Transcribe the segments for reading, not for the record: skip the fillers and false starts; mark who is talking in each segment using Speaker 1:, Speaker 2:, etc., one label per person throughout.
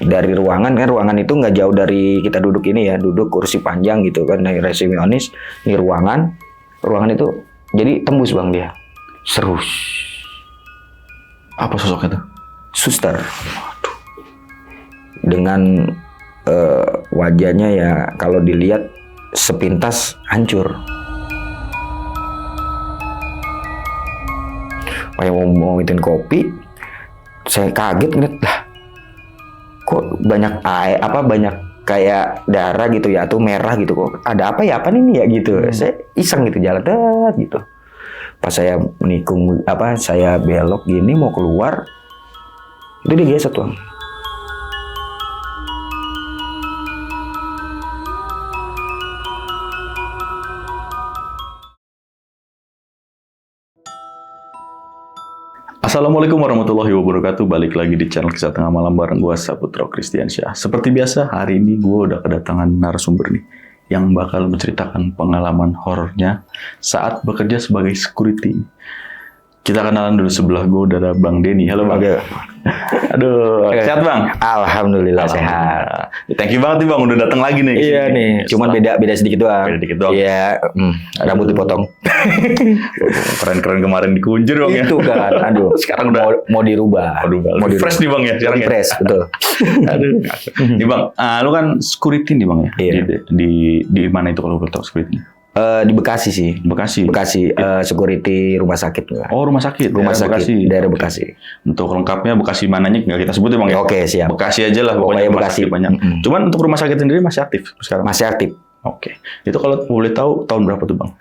Speaker 1: dari ruangan kan, ruangan itu nggak jauh dari kita duduk ini ya, duduk kursi panjang gitu kan, dari resepsionis, ini ruangan itu jadi tembus Bang dia, serus.
Speaker 2: Apa sosoknya tuh?
Speaker 1: Suster. Dengan wajahnya ya kalau dilihat sepintas hancur. Kayak mau ngomongin kopi, saya kaget ngeliat lah, kok banyak air, banyak kayak darah gitu ya, atau merah gitu, kok ada apa ya, apa nih ya gitu. Saya iseng gitu jalan gitu. Pas saya menikung saya belok gini mau keluar, itu dia gesek tuh.
Speaker 2: Assalamualaikum warahmatullahi wabarakatuh. Balik lagi di channel Kisah Tengah Malam bareng gue Saputro Kristiansyah. Seperti biasa, hari ini gue udah kedatangan narasumber nih yang bakal menceritakan pengalaman horornya saat bekerja sebagai security. Kita kenalan dulu, sebelah gue udah ada Bang Denny. Halo Bang.
Speaker 1: Oke.
Speaker 2: Aduh, sehat Bang?
Speaker 1: Alhamdulillah sehat.
Speaker 2: Thank you banget nih Bang, udah datang lagi nih.
Speaker 1: Iya nih, cuman beda sedikit doang.
Speaker 2: Beda dikit doang.
Speaker 1: Iya, rambut dipotong.
Speaker 2: Keren-keren kemarin dikunjur Bang ya.
Speaker 1: Itu kan, aduh.
Speaker 2: Sekarang udah
Speaker 1: mau dirubah.
Speaker 2: Mau fresh nih Bang ya sekarang ya.
Speaker 1: Fresh, betul.
Speaker 2: Aduh. Nih Bang, lu kan security nih Bang ya.
Speaker 1: Iya.
Speaker 2: Di mana itu kalau boleh tahu security?
Speaker 1: Di Bekasi sih.
Speaker 2: Bekasi.
Speaker 1: Security rumah sakit.
Speaker 2: Oh, rumah sakit.
Speaker 1: Rumah sakit daerah
Speaker 2: Oke.
Speaker 1: Bekasi.
Speaker 2: Untuk lengkapnya Bekasi mananya nggak kita sebut ya Bang ya.
Speaker 1: Oke, siap.
Speaker 2: Bekasi aja lah pokoknya, rumah
Speaker 1: Bekasi.
Speaker 2: sakit banyak. Cuman untuk rumah sakit sendiri masih aktif sekarang.
Speaker 1: Masih aktif.
Speaker 2: Oke. Itu kalau boleh tahu tahun berapa tuh Bang?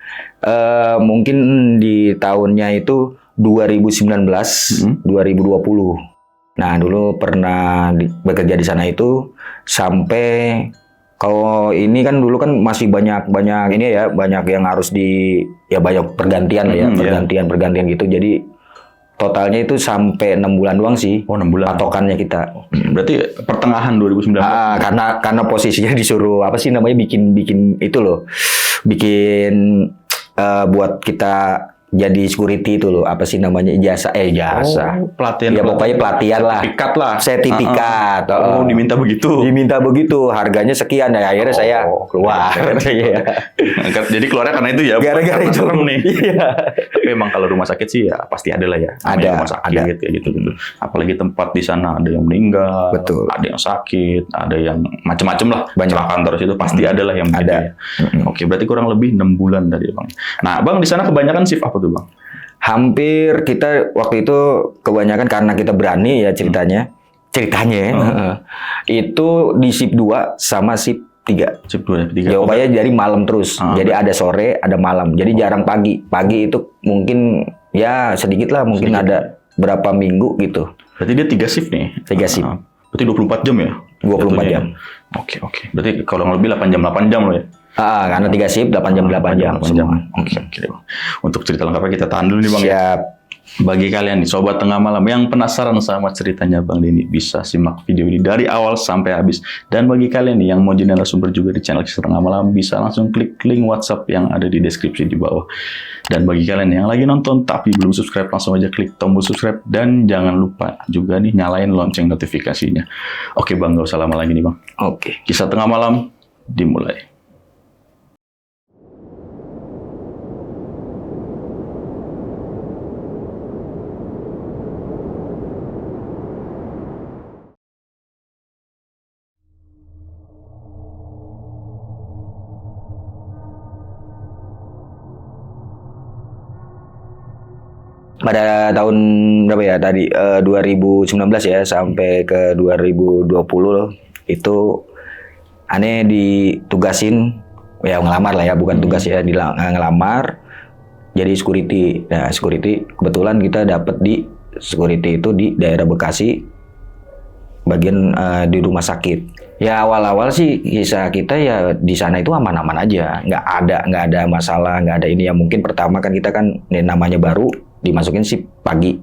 Speaker 1: Mungkin di tahunnya itu 2019, 2020. Nah, dulu pernah bekerja di sana itu sampai, kalau ini kan dulu kan masih banyak ini ya, banyak yang harus banyak pergantian lah ya, pergantian gitu. Jadi totalnya itu sampai 6 bulan doang sih.
Speaker 2: Oh, 6 bulan.
Speaker 1: Patokannya kita.
Speaker 2: Berarti pertengahan 2019.
Speaker 1: Karena posisinya disuruh bikin itu loh. Bikin buat kita jadi security itu loh, ijazah.
Speaker 2: Oh, pelatihan.
Speaker 1: Ya pokoknya pelatihan lah.
Speaker 2: Sertifikat lah.
Speaker 1: Sertifikat.
Speaker 2: Oh, diminta begitu.
Speaker 1: Harganya sekian. Nah, akhirnya saya keluar.
Speaker 2: Jadi keluarnya karena itu ya.
Speaker 1: Gara-gara itu
Speaker 2: nih. Iya. Tapi emang kalau rumah sakit sih ya pasti ada lah ya.
Speaker 1: Ada.
Speaker 2: Rumah sakit ya gitu. Apalagi tempat di sana ada yang meninggal,
Speaker 1: betul.
Speaker 2: Ada yang sakit, ada yang macam-macam lah.
Speaker 1: Banyak.
Speaker 2: Kecelakaan terus itu pasti ada lah yang begitu.
Speaker 1: Ada.
Speaker 2: Ya. Oke, berarti kurang lebih 6 bulan dari Bang. Nah, Bang di sana kebanyakan shift apa tuh Bang?
Speaker 1: Hampir kita waktu itu kebanyakan karena kita berani ya ceritanya itu di shift 2 sama shift 3.
Speaker 2: Shift 2 3.
Speaker 1: Jawabannya dari malam terus. Jadi ada sore, ada malam. Jadi jarang pagi. Pagi itu mungkin ya sedikit lah, mungkin ada berapa minggu gitu.
Speaker 2: Berarti dia 3 shift nih.
Speaker 1: 3 shift.
Speaker 2: Berarti 24 jam ya?
Speaker 1: 24 jam.
Speaker 2: Oke. Berarti kalau lebih 8 jam loh ya?
Speaker 1: Karena 3 shift 8 jam.
Speaker 2: Oke. Untuk cerita lengkapnya kita tahan dulu nih Bang.
Speaker 1: Siap.
Speaker 2: Bagi kalian nih Sobat Tengah Malam yang penasaran sama ceritanya Bang Denny, bisa simak video ini dari awal sampai habis. Dan bagi kalian nih yang mau jadi narasumber juga di channel Kisah Tengah Malam, bisa langsung klik link WhatsApp yang ada di deskripsi di bawah. Dan bagi kalian yang lagi nonton tapi belum subscribe, langsung aja klik tombol subscribe. Dan jangan lupa juga nih nyalain lonceng notifikasinya. Oke Bang, gak usah lama lagi nih Bang.
Speaker 1: Oke.
Speaker 2: Kisah Tengah Malam dimulai.
Speaker 1: Pada tahun berapa ya tadi, 2019 ya sampai ke 2020 itu aneh ditugasin ya, ngelamar lah ya, bukan tugas ya, ngelamar jadi security. Nah, security kebetulan kita dapat di security itu di daerah Bekasi, bagian di rumah sakit. Ya awal-awal sih kisah kita ya di sana itu aman-aman aja, nggak ada masalah, nggak ada ini ya. Mungkin pertama kan kita kan namanya baru, dimasukin shift pagi.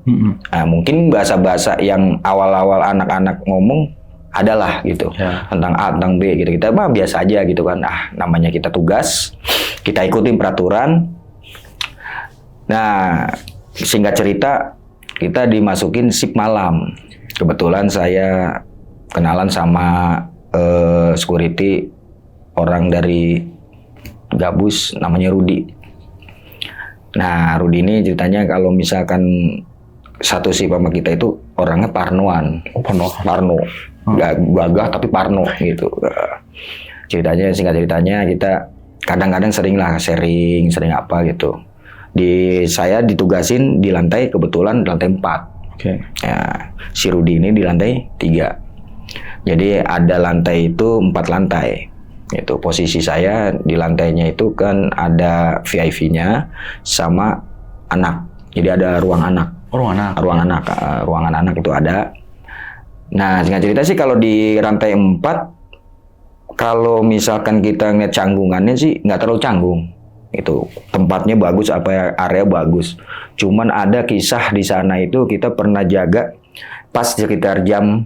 Speaker 1: Nah, mungkin bahasa-bahasa yang awal-awal anak-anak ngomong adalah gitu ya. Tentang A, tentang B gitu. Kita mah biasa aja gitu kan. Namanya kita tugas, kita ikutin peraturan. Nah, singkat cerita kita dimasukin shift malam. Kebetulan saya kenalan sama security orang dari Gabus namanya Rudi. Nah, Rudi ini ceritanya kalau misalkan satu sih sama kita itu orangnya parnoan. Parno. Nggak gagah tapi parno gitu. Ceritanya, singkat ceritanya kita kadang-kadang sering lah sering apa gitu. Saya ditugasin di lantai, kebetulan di lantai 4.
Speaker 2: Oke.
Speaker 1: Ya, si Rudi ini di lantai 3. Jadi ada lantai itu 4 lantai. Itu posisi saya di lantainya itu kan ada VIP-nya sama anak. Jadi ada ruang anak. Ruangan anak itu ada. Nah, singkat cerita sih kalau di lantai 4 kalau misalkan kita ngeliat canggungannya sih nggak terlalu canggung. Itu tempatnya bagus, area bagus. Cuman ada kisah di sana itu kita pernah jaga pas sekitar jam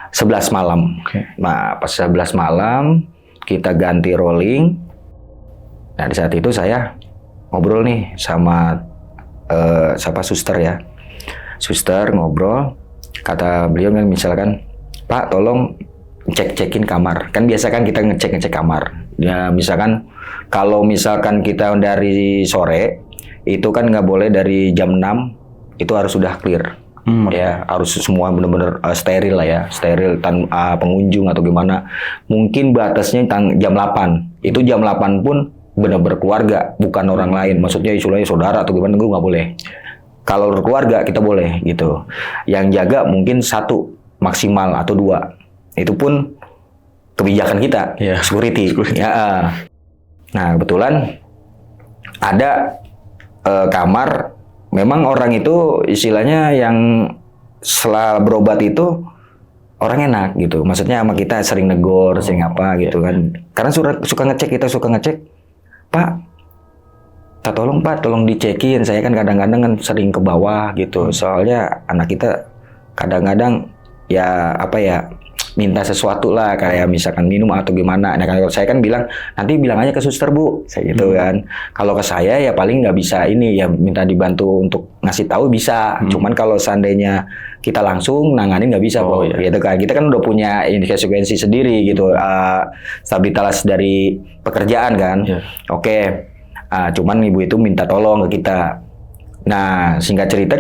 Speaker 1: 11 malam. Nah, pas 11 malam kita ganti rolling. Nah, di saat itu saya ngobrol nih sama siapa suster ya. Suster ngobrol, kata beliau kan misalkan, "Pak, tolong cek-cekin kamar." Kan biasa kan kita ngecek kamar. Ya, misalkan kalau misalkan kita dari sore itu kan nggak boleh dari jam 6 itu harus sudah clear. Ya, harus semua benar-benar steril lah ya, steril tanpa pengunjung atau gimana. Mungkin batasnya jam 8. Itu jam 8 pun benar-benar keluarga, bukan orang lain. Maksudnya istilahnya saudara atau gimana, gue nggak boleh. Kalau keluarga kita boleh gitu. Yang jaga mungkin 1 maksimal atau 2. Itu pun kebijakan kita, security. Ya. Nah, kebetulan ada kamar. Memang orang itu istilahnya yang setelah berobat itu orang enak gitu. Maksudnya sama kita sering negor, sering apa gitu kan. Karena suka ngecek, kita suka ngecek. "Pak, tolong Pak, tolong dicekin. Saya kan kadang-kadang kan sering ke bawah gitu. Soalnya anak kita kadang-kadang ya minta sesuatu lah, kayak misalkan minum atau gimana." Nah, kalau saya kan bilang, "Nanti bilang aja ke suster Bu," saya gitu kan. Kalau ke saya ya paling nggak bisa ini ya, minta dibantu untuk ngasih tahu bisa. Cuman kalau seandainya kita langsung nanganin nggak bisa, Bu. Gitu kan. Kita kan udah punya konsekuensi sendiri gitu, stabilitas dari pekerjaan kan. Oke. Cuman ibu itu minta tolong ke kita. Nah, singkat cerita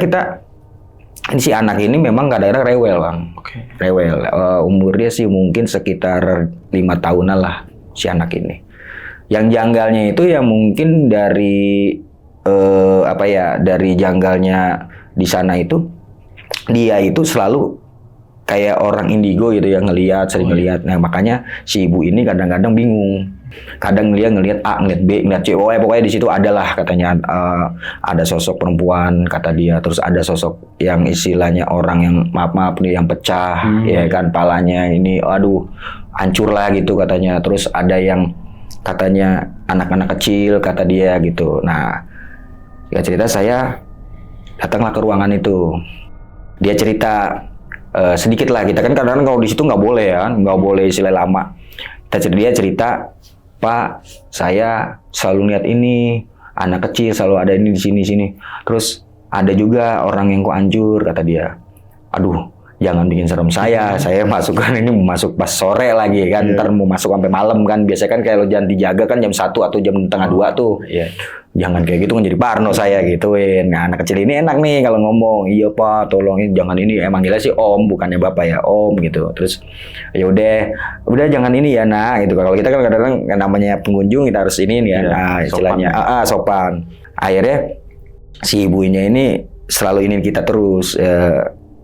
Speaker 1: ini si anak ini memang kadang-kadang rewel, Bang. Rewel. Umurnya sih mungkin sekitar 5 tahunan lah si anak ini. Yang janggalnya itu ya mungkin dari dari janggalnya di sana itu dia itu selalu kayak orang indigo gitu ya, sering ngelihat. Nah, makanya si ibu ini kadang-kadang bingung. Kadang dia ngelihat A, ngelihat B, ngelihat C. Pokoknya di situ adalah katanya ada sosok perempuan kata dia, terus ada sosok yang istilahnya orang yang maaf nih yang pecah, ya kan, palanya ini aduh hancur lah gitu katanya. Terus ada yang katanya anak-anak kecil kata dia gitu. Nah, ya cerita saya datanglah ke ruangan itu. Dia cerita sedikit lah, kita kan kadang-kadang kalau di situ nggak boleh ya, nggak boleh istilah lama. Dia cerita, "Pak, saya selalu lihat ini, anak kecil selalu ada ini di sini. Terus ada juga orang yang kok hancur," kata dia. "Aduh, jangan bikin serem saya masuk kan ini mau masuk pas sore lagi kan, ntar mau masuk sampai malam kan. Biasanya kan kalau jangan dijaga kan jam 1 atau jam setengah 2 tuh. Jangan kayak gitu kan jadi parno saya gituin." Nah, anak kecil ini enak nih kalau ngomong, "Iya Pak, tolongin jangan ini." Emang gila sih Om, bukannya Bapak ya, Om gitu. Terus ya udah jangan ini ya Nak gitu. Kalau kita kan kadang-kadang namanya pengunjung kita harus ini ya, nah istilahnya sopan. Akhirnya si ibunya ini selalu ini kita terus,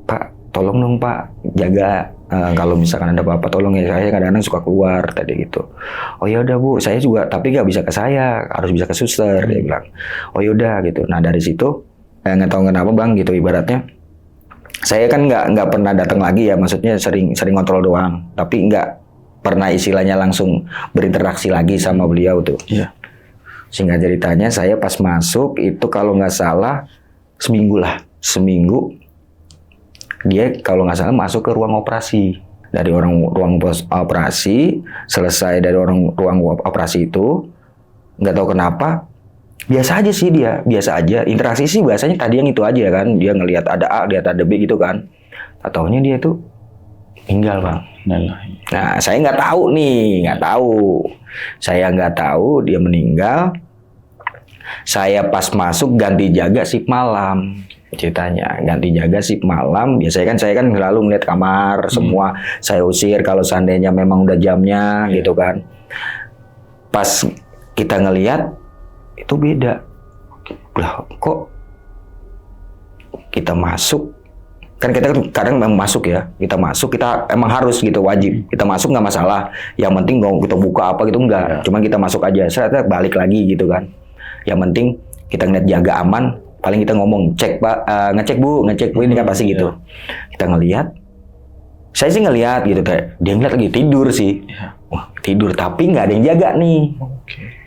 Speaker 1: "Pak, tolong dong Pak, jaga. Kalau misalkan ada apa-apa tolong ya, saya kadang-kadang suka keluar," tadi gitu. "Oh ya udah Bu, saya juga tapi nggak bisa ke saya, harus bisa ke suster," dia bilang. "Oh ya udah," gitu. Nah, dari situ nggak tahu kenapa Bang gitu, ibaratnya saya kan nggak pernah datang lagi ya, maksudnya sering kontrol doang, tapi nggak pernah istilahnya langsung berinteraksi lagi sama beliau tuh. Singkat ceritanya saya pas masuk itu kalau nggak salah seminggu dia kalau nggak salah masuk ke ruang operasi. Dari ruang operasi, selesai dari ruang operasi itu, nggak tahu kenapa, biasa aja sih dia, biasa aja. Interaksi sih biasanya tadi yang itu aja kan, dia ngelihat ada A, lihat ada B gitu kan. Taunya dia tuh meninggal bang.
Speaker 2: Innalillahi.
Speaker 1: Nah saya nggak tahu nih, saya nggak tahu dia meninggal. Saya pas masuk ganti jaga shift malam ceritanya, ganti jaga shift malam. Biasanya kan saya kan selalu melihat kamar semua, saya usir kalau seandainya memang udah jamnya gitu kan. Pas kita ngelihat itu beda, lah kok kita masuk, kan kita kadang memang masuk ya, kita masuk kita emang harus gitu, wajib kita masuk nggak masalah, yang penting mau kita buka apa gitu enggak, cuman kita masuk aja, saya balik lagi gitu kan. Yang penting kita ngeliat jaga aman, paling kita ngomong cek pak, ngecek bu ini kan pasti gitu. Kita ngelihat, saya sih ngelihat gitu kayak dia ngeliat lagi tidur sih, wah tidur tapi nggak ada yang jaga nih.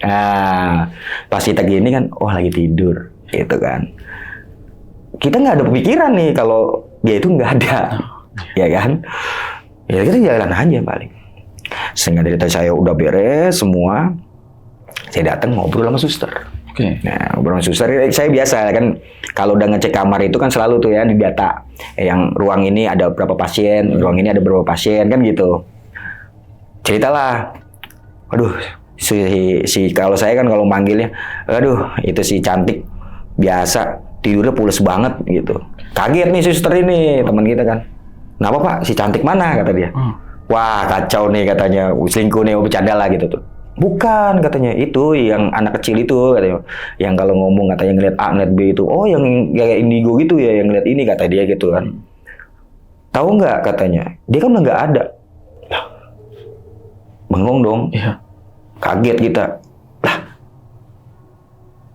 Speaker 1: Nah pas kita gini kan, oh lagi tidur gitu kan. Kita nggak ada pikiran nih kalau dia itu nggak ada, ya kan? Ya kita jalan aja paling. Sehingga dari tadi saya udah beres semua, saya datang ngobrol sama suster. Nah, ngobrol sama suster, saya biasa kan kalau udah ngecek kamar itu kan selalu tuh ya di data, yang ruang ini ada berapa pasien, ruang ini ada berapa pasien kan gitu. Ceritalah, aduh si kalau saya kan kalau manggilnya, aduh itu si cantik biasa tidurnya pules banget gitu. Kaget nih suster ini teman kita kan. Kenapa pak? Si cantik mana kata dia? Wah kacau nih katanya, selingkuh nih, bercanda lah gitu tuh. Bukan katanya, itu yang anak kecil itu katanya, yang kalau ngomong katanya ngeliat A ngeliat B itu, oh yang kayak indigo gitu ya, yang ngeliat ini kata dia gitu kan. Tahu nggak katanya, dia kan udah nggak ada. Bengong dong, kaget kita. Lah,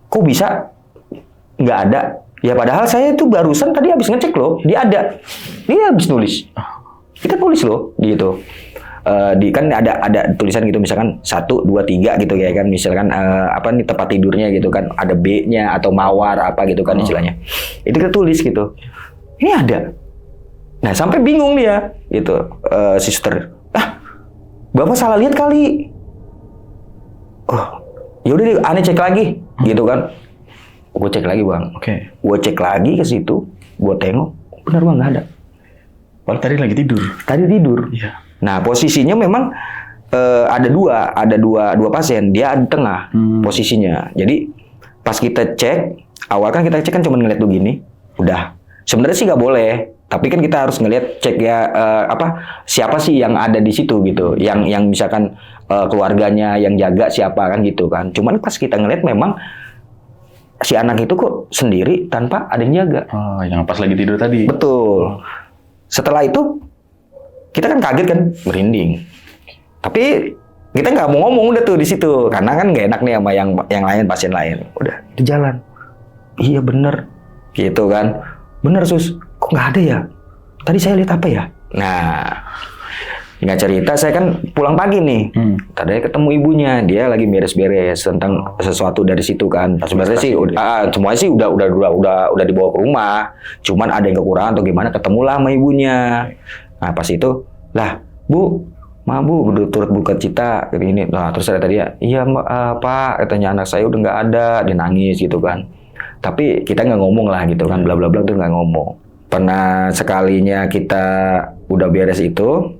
Speaker 1: kok bisa nggak ada? Ya padahal saya itu barusan tadi habis ngecek loh, dia ada, dia habis nulis. Kita tulis loh gitu. Di kan ada tulisan gitu misalkan 1, 2, 3 gitu ya kan, misalkan apa nih tempat tidurnya gitu kan, ada B-nya atau mawar apa gitu kan istilahnya. Itu kita tulis gitu. Ini ada. Nah, sampai bingung dia gitu si suster. Bapak salah lihat kali. Oh, yaudah deh aneh cek lagi gitu kan. Gue cek lagi, Bang. Gue cek lagi ke situ, gue tengok, benar Bang nggak ada.
Speaker 2: Padahal tadi lagi tidur.
Speaker 1: Tadi tidur. Iya. Nah posisinya memang ada dua pasien, dia di tengah posisinya. Jadi pas kita cek, awal kan kita cek kan cuma ngeliat tuh gini, udah. Sebenarnya sih nggak boleh, tapi kan kita harus ngeliat cek ya siapa sih yang ada di situ gitu, yang misalkan keluarganya yang jaga siapa kan gitu kan. Cuman pas kita ngeliat memang si anak itu kok sendiri tanpa ada yang jaga.
Speaker 2: Oh, yang pas lagi tidur tadi.
Speaker 1: Betul. Setelah itu kita kan kaget kan, merinding. Tapi kita nggak mau ngomong udah tuh di situ, karena kan nggak enak nih sama yang lain, pasien lain. Udah di jalan. Iya bener, gitu kan. Bener sus, kok nggak ada ya? Tadi saya lihat apa ya? Nah, nggak cerita, saya kan pulang pagi nih. Tadi ketemu ibunya, dia lagi beres-beres tentang sesuatu dari situ kan. Sebenarnya sih, semuanya sih udah dibawa ke rumah. Cuman ada yang kekurangan atau gimana, ketemulah sama ibunya. Nah pas itu, lah bu, turut buka cita kayak gini. Nah terus ada tadi ya, iya pak, katanya anak saya udah nggak ada, dia nangis gitu kan. Tapi kita nggak ngomong lah gitu kan, bla bla bla tuh nggak ngomong. Pernah sekalinya kita udah beres itu,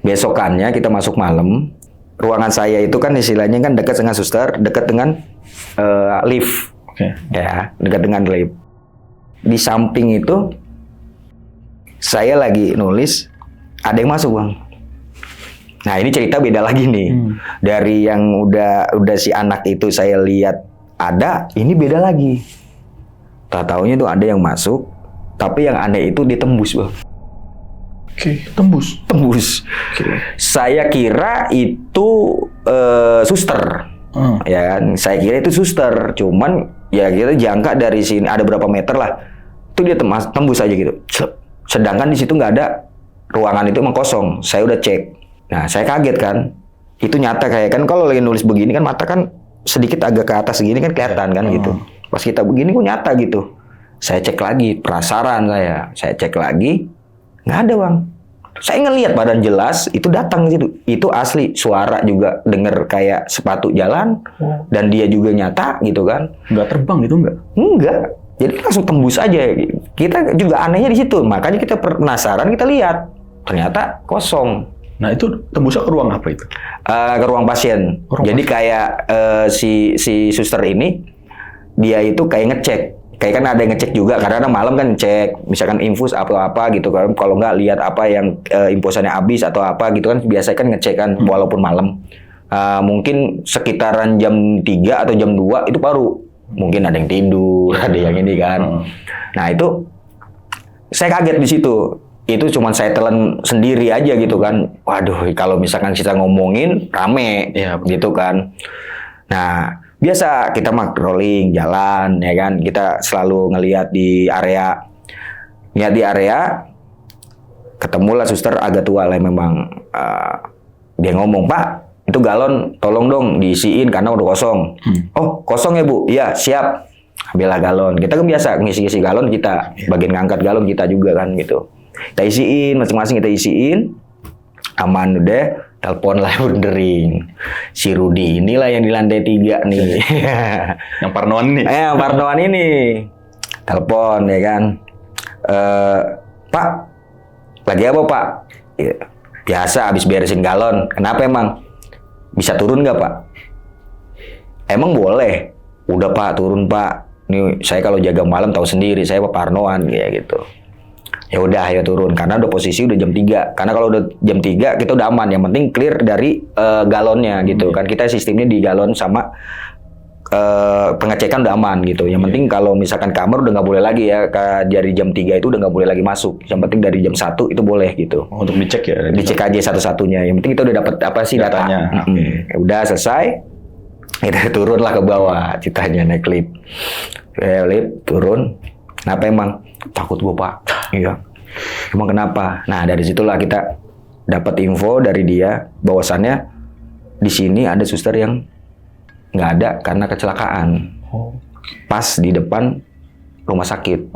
Speaker 1: besokannya kita masuk malam, ruangan saya itu kan istilahnya kan dekat dengan suster, dekat dengan lift, ya dekat dengan lift. Di samping itu saya lagi nulis, ada yang masuk Bang. Nah ini cerita beda lagi nih. Dari yang udah si anak itu saya lihat ada, ini beda lagi. Tak taunya tuh ada yang masuk, tapi yang aneh itu ditembus Bang. Tembus. Saya kira itu suster. Ya kan, saya kira itu suster. Cuman ya kita jangka dari sini ada berapa meter lah. Itu dia tembus aja gitu. Sedangkan di situ nggak ada, ruangan itu emang kosong. Saya udah cek. Nah, saya kaget kan. Itu nyata kayak kan kalau lagi nulis begini kan mata kan sedikit agak ke atas segini kan kelihatan kan gitu. Pas kita begini kok nyata gitu. Saya cek lagi, penasaran saya cek lagi, nggak ada Bang. Saya ngelihat badan jelas itu datang gitu. Itu asli, suara juga denger kayak sepatu jalan dan dia juga nyata gitu kan.
Speaker 2: Nggak terbang gitu nggak?
Speaker 1: Enggak. Jadi langsung tembus aja. Kita juga anehnya di situ. Makanya kita penasaran, kita lihat. ternyata kosong.
Speaker 2: Nah itu tembusnya ke ruang apa itu?
Speaker 1: Ke ruang pasien. Jadi kayak si suster ini dia itu kayak ngecek. Kayak kan ada yang ngecek juga, karena malam kan ngecek, misalkan infus apa gitu kan, kalau nggak lihat apa yang infusannya habis atau apa gitu kan, biasanya kan ngecek kan, walaupun malam. Mungkin sekitaran jam 3 atau jam 2 itu baru, mungkin ada yang tidur, ada yang ini kan. Nah itu, saya kaget di situ. Itu cuma saya telan sendiri aja gitu kan. Waduh, kalau misalkan kita ngomongin rame, gitu kan. Nah, biasa kita patrolling jalan ya kan, kita selalu ngelihat di area, ketemulah suster agak tua lah memang. Dia ngomong, "Pak, itu galon tolong dong diisiin karena udah kosong." "Oh, kosong ya Bu?" "Iya, siap." Ambillah galon. Kita kan biasa ngisi-ngisi galon kita, bagian ngangkat galon kita juga kan gitu. Kita isiin, masing-masing kita isiin, aman udah. Telepon lah berdering. Si Rudi inilah yang di lantai 3 nih.
Speaker 2: Yang parnoan nih.
Speaker 1: Yang parnoan ini. Telepon ya kan. "Pak, lagi apa Pak?" "Biasa habis beresin galon." "Kenapa emang? Bisa turun nggak Pak?" "Emang boleh?" "Udah Pak, turun Pak. Nih saya kalau jaga malam tahu sendiri, saya parnoan kayak gitu." Ya udah, ayo turun karena udah posisi udah jam 3. Karena kalau udah jam 3 kita udah aman, yang penting clear dari galonnya gitu kan. Kita sistemnya di galon sama pengecekan udah aman gitu. Yang penting kalau misalkan kamar udah nggak boleh lagi ya, dari jam 3 itu udah nggak boleh lagi masuk. Yang penting dari jam 1 itu boleh gitu.
Speaker 2: Untuk dicek ya?
Speaker 1: Dicek aja satu-satunya. Yang penting kita udah dapat apa sih datanya. Udah selesai, kita turunlah ke bawah. Ceritanya naik lift. Lift turun. Kenapa emang? "Takut gua Pak." "Iya." "Emang kenapa?" Nah dari situlah kita dapat info dari dia bahwasannya di sini ada suster yang nggak ada karena kecelakaan. Pas di depan rumah sakit.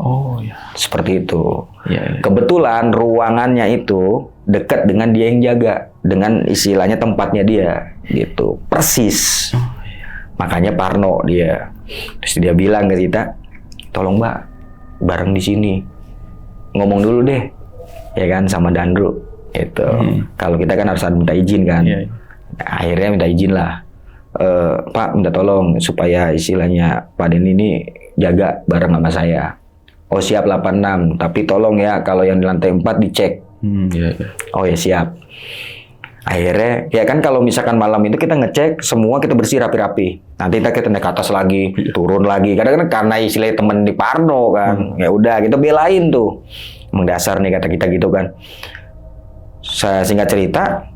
Speaker 1: Seperti itu. Kebetulan ruangannya itu dekat dengan dia yang jaga, dengan istilahnya tempatnya dia gitu, persis. Makanya parno dia. Terus dia bilang ke kita, "Tolong Mbak, bareng di sini. Ngomong dulu deh." Ya kan, sama Dandru. Itu. Kalau kita kan harus minta izin kan. Nah, akhirnya minta izin lah. "Pak, minta tolong supaya istilahnya Pak Den ini jaga bareng sama saya." "Oh siap 86, tapi tolong ya kalau yang di lantai 4 dicek." "Oh ya siap." Akhirnya, ya kan kalau misalkan malam itu kita ngecek semua, kita bersih rapi-rapi. Nanti kita naik ke atas lagi, turun lagi. Kadang-kadang karena istilahnya temen di Parno kan, ya udah kita belain tuh. Emang dasar nih kata kita gitu kan. Saya singkat cerita,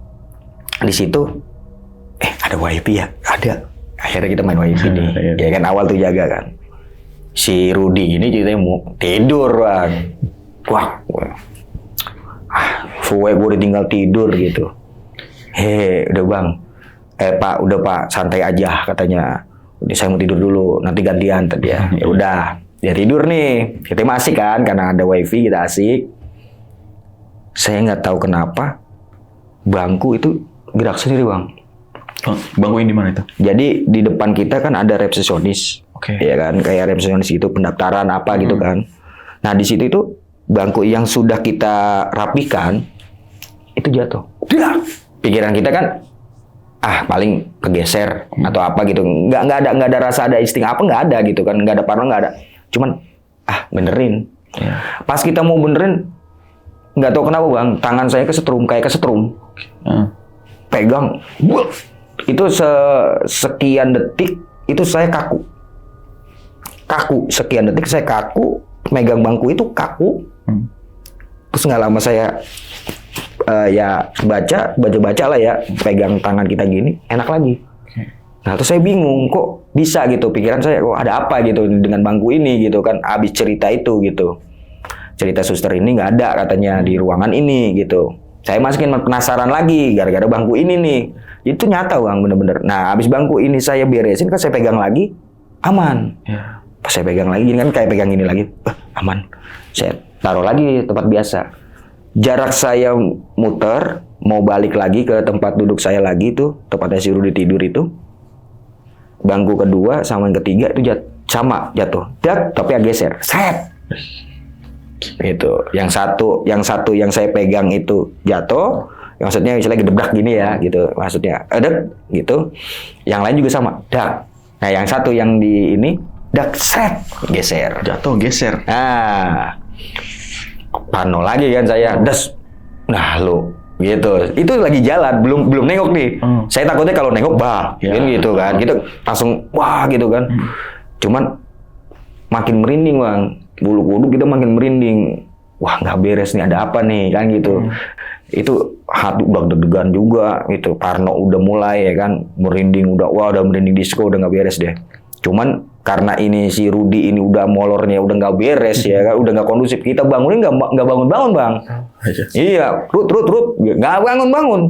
Speaker 1: di situ, ada wifi ya? Ada. Akhirnya kita main wifi nih. Ya kan awal tuh jaga kan. Si Rudi ini ceritanya mau tidur Bang. Wah, gue udah tinggal tidur gitu. Udah Bang, Pak, udah Pak, santai aja katanya. Udah saya mau tidur dulu, nanti gantian tadi ya. Ya udah, dia tidur nih. Kita masih kan, karena ada wifi kita asik. Saya nggak tahu kenapa bangku itu gerak sendiri Bang.
Speaker 2: Bangku ini di mana itu?
Speaker 1: Jadi di depan kita kan ada resepsionis, ya kan, kayak resepsionis itu pendaftaran apa gitu kan. Nah di situ itu bangku yang sudah kita rapikan itu jatuh. Pikiran kita kan paling kegeser atau apa gitu, nggak ada rasa ada insting apa, nggak ada gitu kan, nggak ada parno, nggak ada, cuman benerin. Pas kita mau benerin, nggak tahu kenapa Bang, tangan saya kesetrum, pegang, itu sekian detik itu saya kaku sekian detik saya kaku, megang bangku itu kaku. Terus nggak lama saya baca lah ya, pegang tangan kita gini, enak lagi. Nah terus saya bingung, kok bisa gitu, pikiran saya kok ada apa gitu dengan bangku ini gitu kan, abis cerita itu gitu. Cerita suster ini nggak ada katanya di ruangan ini gitu. Saya masukin penasaran lagi, gara-gara bangku ini nih. Itu nyata Bang, bener-bener. Nah abis bangku ini saya beresin kan, saya pegang lagi, aman. Pas saya pegang lagi, kan kayak pegang ini lagi, aman. Saya taruh lagi di tempat biasa. Jarak saya muter, mau balik lagi ke tempat duduk saya lagi tuh, tempatnya si Rudi tidur itu. Bangku kedua sama yang ketiga itu sama jatuh. Tapi agak geser. Set. Gitu. Yang satu yang saya pegang itu jatuh, maksudnya misalnya gedebrak gini ya, gitu. Maksudnya dek, gitu. Yang lain juga sama, dak. Nah, yang satu yang di ini dak, set, geser.
Speaker 2: Jatuh, geser.
Speaker 1: Nah, parno lagi kan saya, des. Nah, lu gitu. Itu lagi jalan, belum nengok nih. Saya takutnya kalau nengok kan gitu kan. Gitu langsung wah gitu kan. Cuman makin merinding, Bang. Bulu kuduk kita makin merinding. Wah, nggak beres nih, ada apa nih kan gitu. Itu hati udah deg-degan juga gitu. Parno udah mulai ya kan, merinding udah merinding disco, udah nggak beres deh. Cuman karena ini si Rudi ini udah molornya udah nggak beres ya kan, udah nggak kondusif. Kita bangunin nggak bangun-bangun, Bang. Iya, Rut nggak bangun-bangun.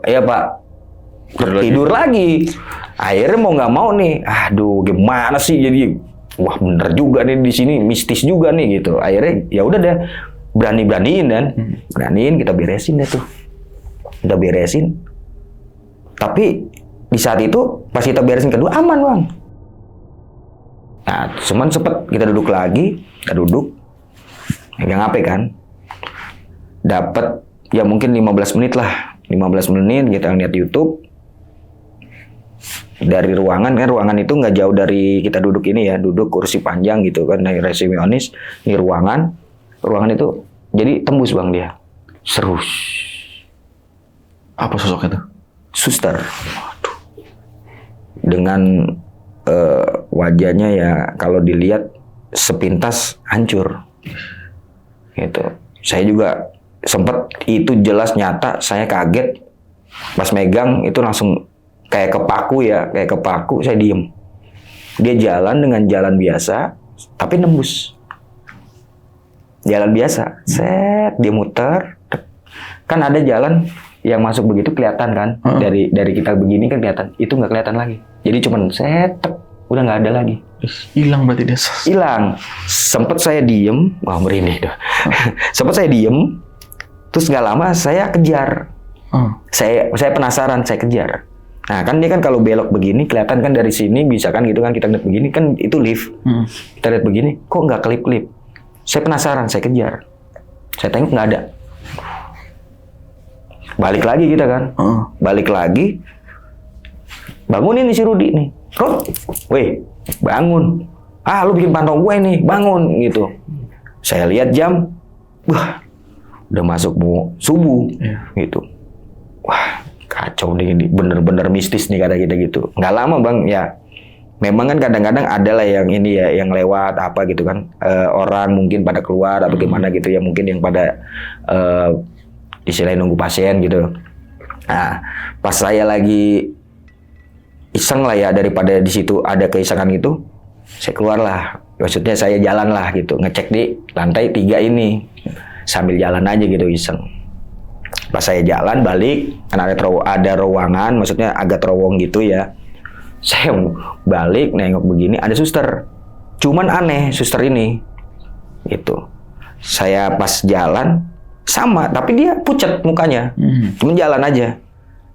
Speaker 1: Iya Pak. Tidur lagi. Akhirnya mau nggak mau nih, aduh gimana sih jadi, wah bener juga nih di sini mistis juga nih gitu. Akhirnya ya udah deh, beraniin kita beresin deh tuh. Kita beresin. Tapi di saat itu pas kita beresin kedua aman, Bang. Nah, cuman sempet kita duduk lagi, megang HP kan. Dapat ya mungkin 15 menit lah. 15 menit kita lihat YouTube. Dari ruangan kan, ruangan itu nggak jauh dari kita duduk ini ya, duduk kursi panjang gitu kan, dari resepsionis. Ini ruangan itu jadi tembus, Bang, dia. Serus.
Speaker 2: Apa sosoknya tuh?
Speaker 1: Suster. Dengan wajahnya ya kalau dilihat sepintas hancur. Gitu. Saya juga sempat itu jelas nyata, saya kaget pas megang itu langsung kayak kepaku, saya diem. Dia jalan dengan jalan biasa, tapi nembus. Jalan biasa, set, dia muter. Kan ada jalan yang masuk begitu kelihatan kan, dari kita begini kan kelihatan. Itu nggak kelihatan lagi. Jadi cuman set, udah nggak ada lagi.
Speaker 2: Hilang berarti dia.
Speaker 1: Hilang. Sempet saya diem, merinding dah. Sempet saya diem, terus nggak lama saya kejar. Saya penasaran, saya kejar. Nah kan dia kan kalau belok begini kelihatan kan dari sini bisa kan gitu kan, kita lihat begini kan itu lift. Kita lihat begini kok nggak kelip-kelip. Saya penasaran, saya kejar. Saya tengok nggak ada. Balik lagi kita kan. Balik lagi. Bangunin nih si Rudi nih. Rod, weh bangun. Lu bikin pantau gue nih, bangun gitu. Saya lihat jam. Wah udah masuk mau subuh gitu. Wah kacau nih, bener-bener mistis nih kata kita gitu. Nggak lama, Bang, ya memang kan kadang-kadang ada lah yang ini ya, yang lewat apa gitu kan, orang mungkin pada keluar atau gimana gitu ya, mungkin yang pada istilahnya nunggu pasien gitu. Nah pas saya lagi iseng lah ya, daripada di situ ada keisengan gitu, saya keluar lah, maksudnya saya jalan lah gitu, ngecek di lantai 3 ini sambil jalan aja gitu iseng. Pas saya jalan balik, kan ada ruangan, maksudnya agak terowong gitu ya. Saya balik nengok begini, ada suster. Cuman aneh suster ini, gitu. Saya pas jalan sama, tapi dia pucat mukanya, cuman jalan aja.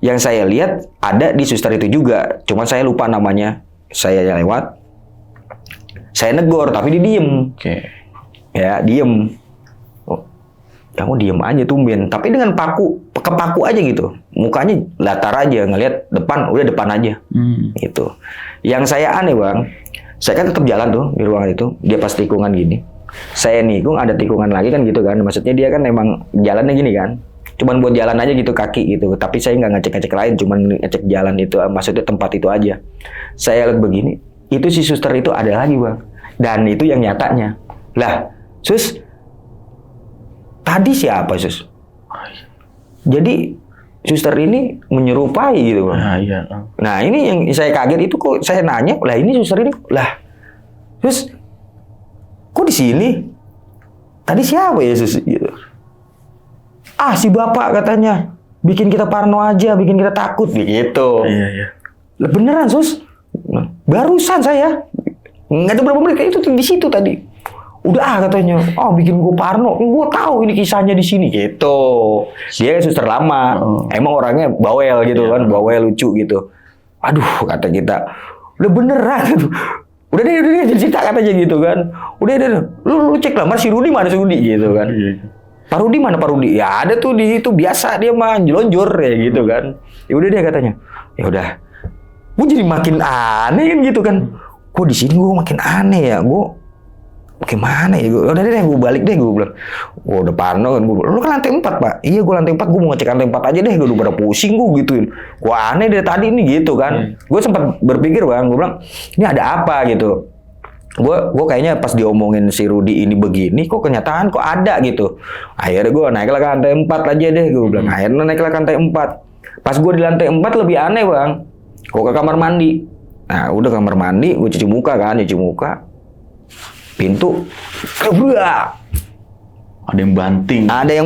Speaker 1: Yang saya lihat ada di suster itu juga, cuman saya lupa namanya. Saya lewat, saya negor, tapi dia diem. Ya diem. Kamu diem aja tumben, tapi dengan kepaku aja gitu, mukanya datar aja, ngelihat depan, udah depan aja, gitu. Yang saya aneh, Bang, saya kan tetap jalan tuh di ruangan itu, dia pas tikungan gini, saya nikung ada tikungan lagi kan gitu kan, maksudnya dia kan emang jalannya gini kan, cuman buat jalan aja gitu kaki gitu, tapi saya nggak ngecek lain, cuman ngecek jalan itu, maksudnya tempat itu aja. Saya lihat begini, itu si suster itu ada lagi, Bang, dan itu yang nyatanya. Lah, sus. Tadi siapa, Sus? Jadi suster ini menyerupai gitu, Bang. Nah ini yang saya kaget itu, kok saya nanya, lah ini suster ini, lah, Sus, kok di sini? Tadi siapa ya, Sus? Gitu. Si bapak katanya, bikin kita parno aja, bikin kita takut, gitu. Lah beneran, Sus? Barusan saya, nggak ada berapa menit itu di situ tadi. Udah katanya, bikin gue parno, gue tahu ini kisahnya di sini gitu. Dia suster lama, emang orangnya bawel gitu kan, bawel lucu gitu. Aduh kata kita, udah beneran gitu. Udah deh, cerita aja gitu kan. Udah deh, lu cek lah, mana si Rudi gitu kan. Pak Rudi mana Pak Rudi? Ya ada tuh di itu biasa dia mah jelonjor ya gitu kan. Ya udah dia katanya. Ya udah. Gue jadi makin aneh kan gitu kan. Kok di sini gue makin aneh ya. Gue gimana ya? Udah deh gue balik deh gue bilang. Gue udah parno kan gue. Lu kan lantai 4, Pak. Iya gue lantai 4, gue mau ngecek lantai 4 aja deh. Gue udah pada pusing gue gituin. Gue aneh dari tadi nih gitu kan. Gue sempat berpikir Bang, gue bilang, ini ada apa gitu. Gue kayaknya pas diomongin si Rudi ini begini, kok kenyataan kok ada gitu. Akhirnya gue naiklah ke lantai 4 aja deh, gue bilang. Akhirnya naiklah ke lantai 4. Pas gue di lantai 4 lebih aneh Bang. Gue ke kamar mandi. Nah udah kamar mandi, gue cuci muka. Pintu kebuka.
Speaker 2: Ada yang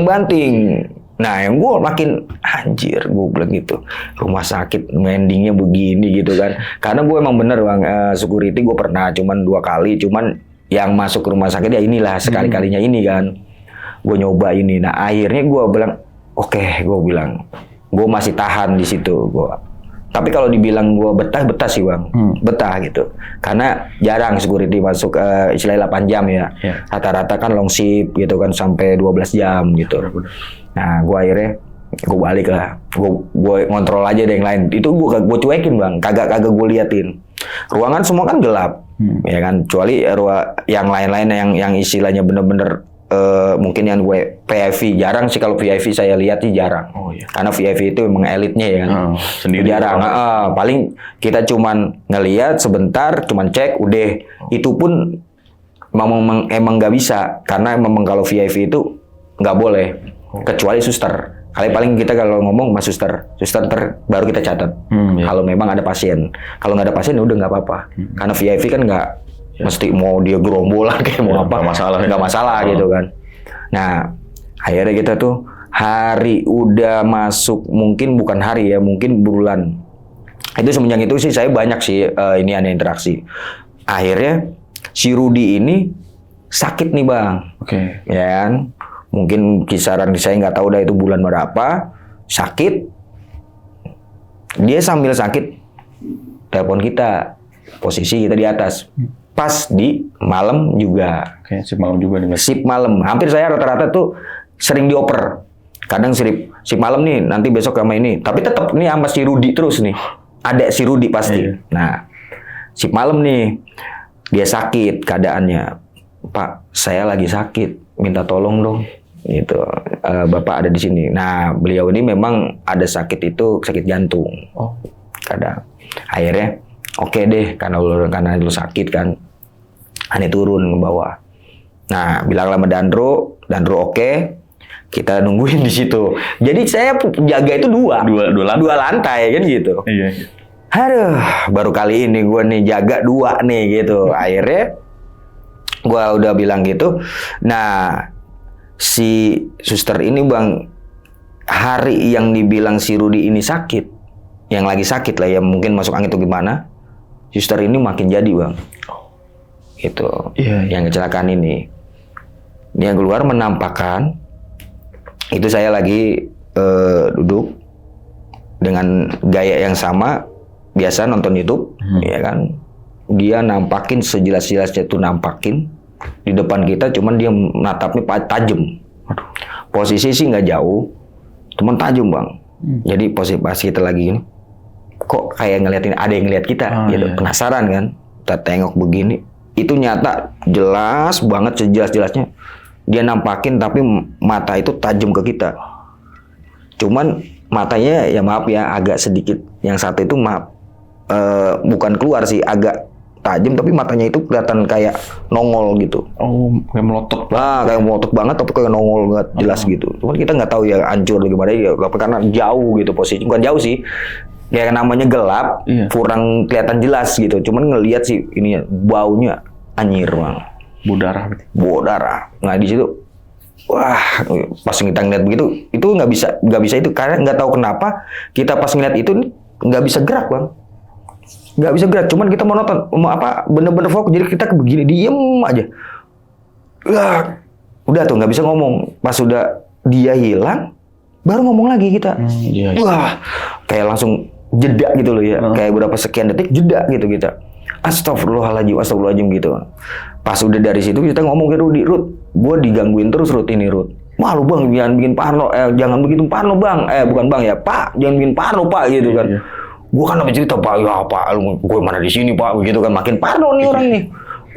Speaker 2: banting.
Speaker 1: Nah yang gue makin anjir, gue bilang gitu, rumah sakit endingnya begini gitu kan. Karena gue emang bener Bang, security gue pernah cuman 2 kali, cuman yang masuk ke rumah sakit ya inilah sekali-kalinya ini kan. Gue nyoba ini, nah akhirnya gue bilang, oke, gue bilang, gue masih tahan di situ gue. Tapi kalau dibilang gue betah sih Bang, betah gitu. Karena jarang security masuk istilahnya 8 jam ya. Rata-rata kan long shift gitu kan sampai 12 jam gitu. Nah gue akhirnya gue balik lah, gue ngontrol aja deh yang lain. Itu gue cuekin Bang, kagak gue liatin. Ruangan semua kan gelap, ya kan. Kecuali yang lain-lain yang istilahnya bener-bener mungkin yang gue VIP jarang sih, kalau VIP saya lihat sih jarang. Karena VIP itu memang elitnya ya kan.
Speaker 2: Sendiri
Speaker 1: jarang. Paling kita cuman ngelihat sebentar, cuman cek, udah. Itu pun emang nggak bisa, karena memang kalau VIP itu nggak boleh, kecuali suster. Paling kita kalau ngomong sama suster baru kita catat. Kalau memang ada pasien. Kalau nggak ada pasien udah nggak apa-apa. Karena VIP kan nggak mesti mau dia gerombolan kayak mau apa, nggak masalah gitu kan. Nah akhirnya kita tuh hari udah masuk, mungkin bukan hari ya, mungkin bulan. Itu semenjak itu sih saya banyak sih ini ada interaksi. Akhirnya si Rudi ini sakit nih Bang, ya kan. Mungkin kisaran saya nggak tahu dah itu bulan berapa, sakit. Dia sambil sakit telepon kita, posisi kita di atas. Pas di malam juga.
Speaker 2: Sip malam juga nih.
Speaker 1: Sip malam. Hampir saya rata-rata tuh sering dioper. Kadang sip malam nih, nanti besok sama ini. Tapi tetap nih sama si Rudi terus nih. Ada si Rudi pasti. Nah, sip malam nih. Dia sakit keadaannya. Pak, saya lagi sakit. Minta tolong dong. Gitu. Bapak ada di sini. Nah, beliau ini memang ada sakit itu, sakit jantung. Kadang. Akhirnya, oke deh, karena lu sakit kan. Aneh turun ke bawah. Nah, bilang sama Dandro oke. Kita nungguin di situ. Jadi saya jaga itu dua lantai kan gitu.
Speaker 2: Iya.
Speaker 1: Aduh, baru kali ini gue nih jaga 2 nih gitu. Akhirnya gue udah bilang gitu. Nah, si suster ini Bang, hari yang dibilang si Rudi ini sakit, yang lagi sakit lah ya, mungkin masuk angin atau gimana, suster ini makin jadi Bang. Gitu. Yang kecelakaan ini. Dia keluar menampakkan, itu saya lagi duduk dengan gaya yang sama, biasa nonton YouTube, ya kan. Dia nampakin sejelas-jelasnya tuh, nampakin di depan kita, cuman dia natapnya tajam. Posisi sih nggak jauh, cuman tajam Bang. Jadi posisi pas kita lagi ini, kok kayak ngeliatin, ada yang ngeliat kita, gitu. Penasaran kan? Kita tengok begini, itu nyata, jelas banget, sejelas-jelasnya. Dia nampakin, tapi mata itu tajam ke kita. Cuman matanya ya maaf ya, agak sedikit. Yang satu itu bukan keluar sih, agak tajam, tapi matanya itu kelihatan kayak nongol gitu.
Speaker 2: Kayak melotot.
Speaker 1: Kayak melotot banget, tapi kayak nongol banget, jelas gitu. Cuman kita nggak tahu ya hancur gimana ya, karena jauh gitu posisi. Bukan jauh sih, ya namanya gelap, kurang kelihatan jelas gitu. Cuman ngelihat sih ini baunya anjir Bang. Bau darah. Nah di situ, wah, pas kita ngeliat begitu, itu nggak bisa itu, karena nggak tahu kenapa kita pas ngeliat itu nggak bisa gerak Bang. Nggak bisa gerak, cuman kita mau nonton, bener-bener fokus, jadi kita begini, diem aja. Udah tuh nggak bisa ngomong. Pas udah dia hilang, baru ngomong lagi kita. Wah, kayak langsung jeda gitu loh ya, kayak berapa sekian detik jeda gitu kita. astagfirullahaladzim gitu. Pas udah dari situ kita ngomong ke Rudi, Rud, gue digangguin terus Rud ini Rud. Wah lu bang, jangan bikin parno, jangan begitu parno bang, bukan bang ya Pak, jangan bikin parno Pak gitu kan. Gue kan habis cerita Pak, ya Pak, gue mana di sini Pak, begitu kan, makin parno nih orang nih.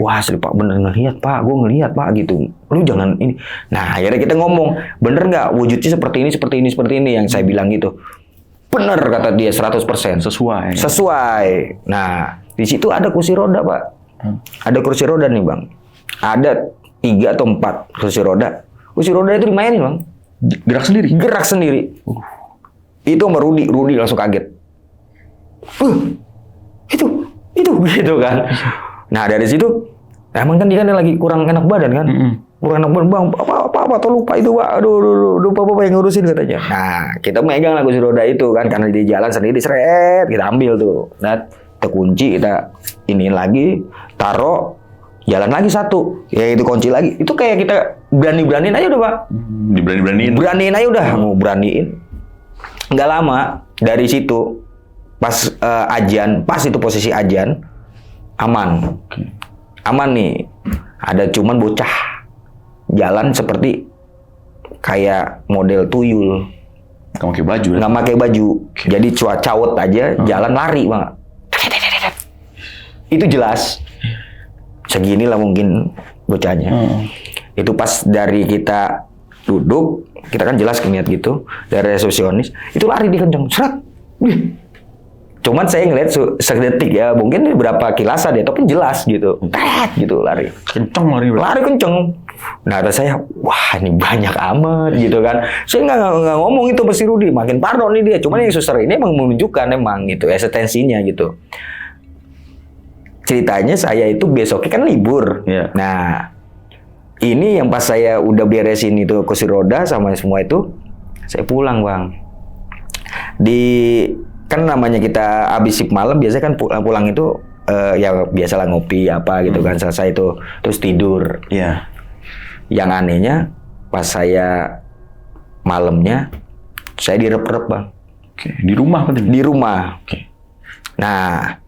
Speaker 1: Wah asli Pak, bener ngelihat Pak, gue ngelihat Pak gitu. Lu jangan ini. Nah akhirnya kita ngomong, bener nggak wujudnya seperti ini yang saya bilang gitu. Bener kata dia 100%. Sesuai. Nah di situ ada kursi roda Pak. Ada kursi roda nih bang. Ada 3 atau 4 kursi roda. Kursi roda itu dimainin bang. Gerak sendiri. Itu sama Rudi langsung kaget. Itu gitu kan. Nah dari situ, emang kan dia kan lagi kurang enak badan kan. Kurang enak badan bang. Apa atau lupa itu Pak. Aduh lupa apa yang ngurusin katanya. Nah kita megang lah kursi roda itu kan karena di jalan sendiri seret kita ambil tuh. Nah kita kunci, kita iniin lagi, taruh, jalan lagi satu, ya itu kunci lagi. Itu kayak kita beraniin aja udah Pak. Beraniin aja udah, mau beraniin. Nggak lama dari situ, pas ajan, pas itu posisi ajan, aman. Aman nih, ada cuman bocah jalan seperti kayak model tuyul.
Speaker 2: Nggak
Speaker 1: pakai baju. Jadi cawet aja, jalan lari Bang. Itu jelas. Seginilah mungkin bocahnya. Itu pas dari kita duduk, kita kan jelas ngeliat gitu, dari resepsionis, itu lari di kenceng, seret. Cuman saya ngeliat sedetik ya, mungkin berapa kilasan ya, tapi jelas gitu, gitu lari. Lari kenceng. Nah kata saya, wah ini banyak amat gitu kan. Saya nggak ngomong itu sama si Rudi, makin parno nih dia. Cuman yang suster ini emang menunjukkan emang gitu, eksistensinya gitu. Ceritanya saya itu besoknya kan libur. Nah, ini yang pas saya udah beresin itu kursi roda sama semua itu, saya pulang bang. Kan namanya kita habis shift malam, biasanya kan pulang itu ya biasalah ngopi apa gitu kan, selesai itu terus tidur. Yang anehnya pas saya malamnya saya direp-rep bang.
Speaker 2: Di rumah kan?
Speaker 1: Di rumah. Nah.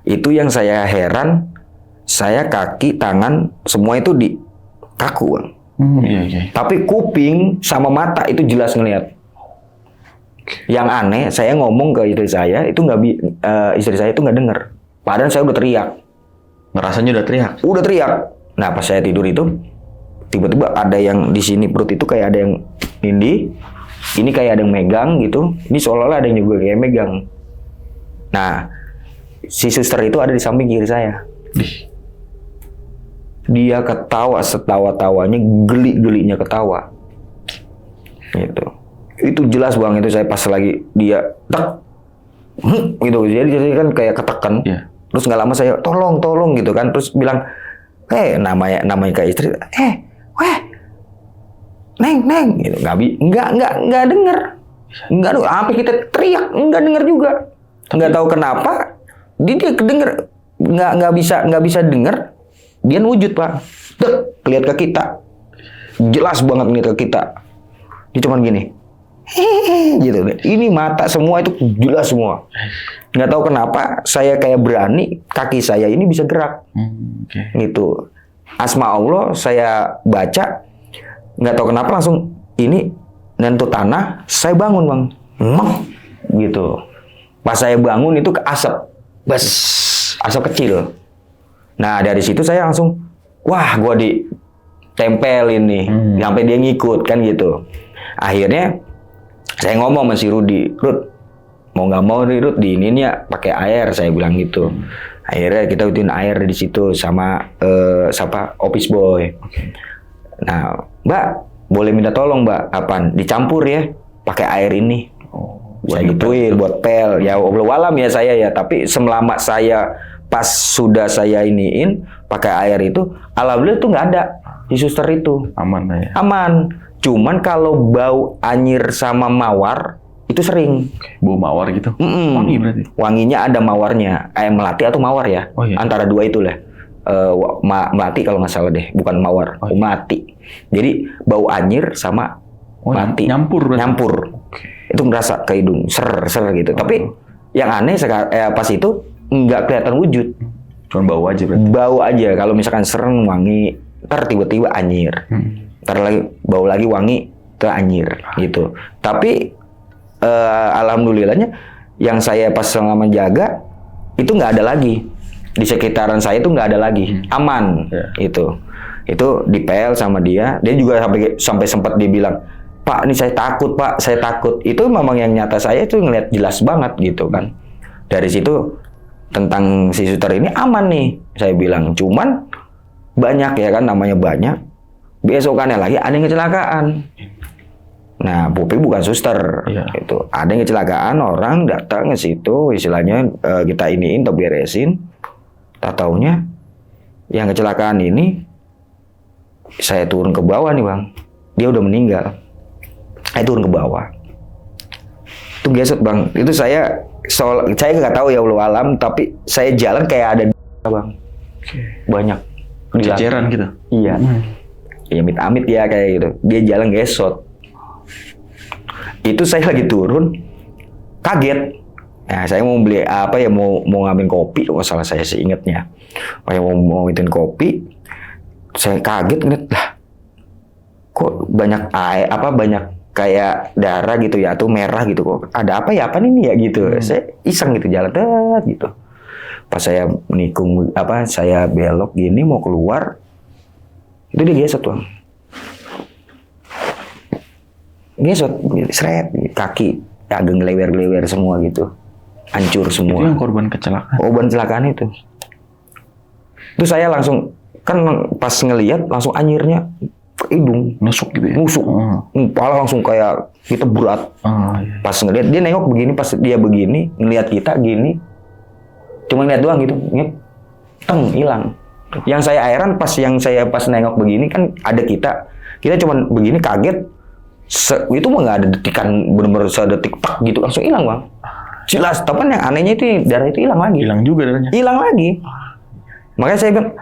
Speaker 1: Itu yang saya heran, saya kaki, tangan, semua itu di kaku bang. Tapi kuping sama mata itu jelas ngelihat. Yang aneh, saya ngomong ke istri saya, itu istri saya itu nggak dengar. Padahal saya udah teriak.
Speaker 2: Ngerasanya udah teriak?
Speaker 1: Udah teriak. Nah pas saya tidur itu, tiba-tiba ada yang di sini perut itu kayak ada yang ini kayak ada yang megang gitu. Ini seolah-olah ada yang juga kayak megang. Nah si suster itu ada di samping kiri saya. Dia ketawa setawa-tawanya, geli-gelinya ketawa. Gitu. Itu jelas bang, itu saya pas lagi dia gitu. Jadi kan kayak ketekan. Terus nggak lama saya tolong gitu kan. Terus bilang, namanya kayak istri, neng gitu. Nggak denger. Sampai kita teriak, nggak denger juga. Nggak tahu kenapa. Dia kedenger, nggak bisa denger, dia wujud pak, lihat ke kita, jelas banget ngeliat ke kita, dia cuman gini, gitu. Ini mata semua itu jelas semua, nggak tahu kenapa saya kayak berani, kaki saya ini bisa gerak, gitu. Asma Allah saya baca, nggak tahu kenapa langsung ini nentu tanah, saya bangun bang, gitu. Pas saya bangun itu ke asap. Asap kecil. Nah dari situ saya langsung, wah gua ditempelin nih, sampai dia ngikut kan gitu. Akhirnya saya ngomong sama si Rudi, Rud, mau nggak mau nih Rud, diinin ya pakai air, saya bilang gitu. Akhirnya kita butuhin air di situ sama office boy. Nah Mbak, boleh minta tolong Mbak, apaan? Dicampur ya, pakai air ini. Saya gituin buat pel, ya walau alam ya saya ya, tapi selama saya pas sudah saya iniin pakai air itu, alhamdulillah itu nggak ada di suster itu.
Speaker 2: Aman ya?
Speaker 1: Aman, cuman kalau bau anyir sama mawar itu sering.
Speaker 2: Bau mawar gitu? Wangi berarti?
Speaker 1: Wanginya ada mawarnya, melati atau mawar ya, antara dua itu lah. Melati kalau nggak salah deh, bukan mawar, melati. Jadi bau anyir sama melati nyampur. Itu merasa ke hidung, ser gitu. Tapi yang aneh pas itu nggak kelihatan wujud,
Speaker 2: Cuma bau aja berarti.
Speaker 1: Bau aja. Kalau misalkan serem wangi, ntar tiba-tiba anyir. Ntar lagi bau lagi wangi, ntar anyir gitu. Tapi alhamdulillahnya yang saya pas selama jaga itu nggak ada lagi. Di sekitaran saya itu nggak ada lagi. Aman itu dipel sama dia. Dia juga sampai sempat dia bilang, "Pak, ini saya takut, Pak, saya takut." Itu memang yang nyata saya itu ngeliat jelas banget gitu kan. Dari situ tentang si suster ini aman nih, saya bilang. Cuman banyak ya kan, namanya banyak. Besokannya lagi ada yang kecelakaan. Nah, Pupi bukan suster, itu ada yang kecelakaan, orang datang ke situ, istilahnya kita iniin, atau beresin. Tak taunya yang kecelakaan ini saya turun ke bawah nih bang, dia udah meninggal. Saya turun ke bawah, itu gesot bang, itu saya nggak tahu ya Allah alam, tapi saya jalan kayak ada bang, banyak
Speaker 2: ceceran gitu.
Speaker 1: Iya, ya amit-amit ya kayak gitu. Dia jalan gesot. Itu saya lagi turun, kaget. Nah, saya mau beli apa ya, mau ngambil kopi, kalau salah saya sih ingetnya. Mau ngomongin kopi, saya kaget ngeliat, lah, kok banyak air, banyak kayak darah gitu ya, atau merah gitu kok. Ada apa ya, apa ini ya gitu. Saya iseng gitu jalan gitu. Pas saya menikung saya belok gini mau keluar, itu dia gesot bang. Gesot, seret, kaki agak ngelewer-ngelewer semua gitu, hancur semua.
Speaker 2: Itu yang korban kecelakaan.
Speaker 1: Korban kecelakaan itu. Itu saya langsung kan pas ngelihat langsung anyirnya ke hidung,
Speaker 2: nusuk gitu ya.
Speaker 1: Nusuk, kepala langsung kayak kita berat.
Speaker 2: Iya.
Speaker 1: Pas ngelihat dia nengok begini, pas dia begini ngelihat kita gini, cuma ngeliat doang gitu, hilang. Yang saya heran pas nengok begini kan ada kita cuma begini kaget. Itu mah nggak ada detikan, bener-bener sedetik tak gitu langsung hilang bang. Jelas, tapi yang anehnya itu darah itu hilang lagi.
Speaker 2: Hilang juga darahnya.
Speaker 1: Hilang lagi. Makanya saya bilang,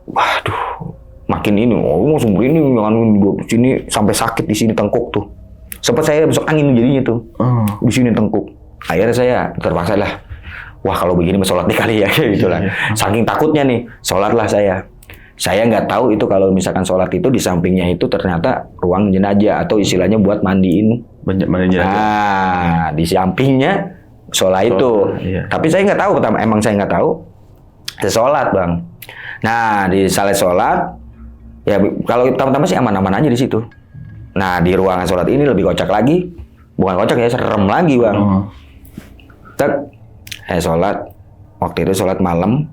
Speaker 1: waduh, makin ini, langsung begini, sini sampai sakit di sini tengkuk tuh. Sempat saya besok angin jadinya tuh, di sini tengkuk. Akhirnya saya terpaksa lah, wah kalau begini sholat nih kali ya, gitu lah. Saking takutnya nih, sholatlah saya. Saya nggak tahu itu kalau misalkan sholat itu di sampingnya itu ternyata ruang jenazah atau istilahnya buat mandiin. Nah, di sampingnya sholat itu. Iya. Tapi saya nggak tahu, emang saya nggak tahu. Saya sholat bang. Nah di salat sholat, ya kalau pertama-tama sih aman-aman aja di situ. Nah di ruangan sholat ini lebih kocak lagi, bukan kocak ya, serem lagi bang. Saya sholat, waktu itu sholat malam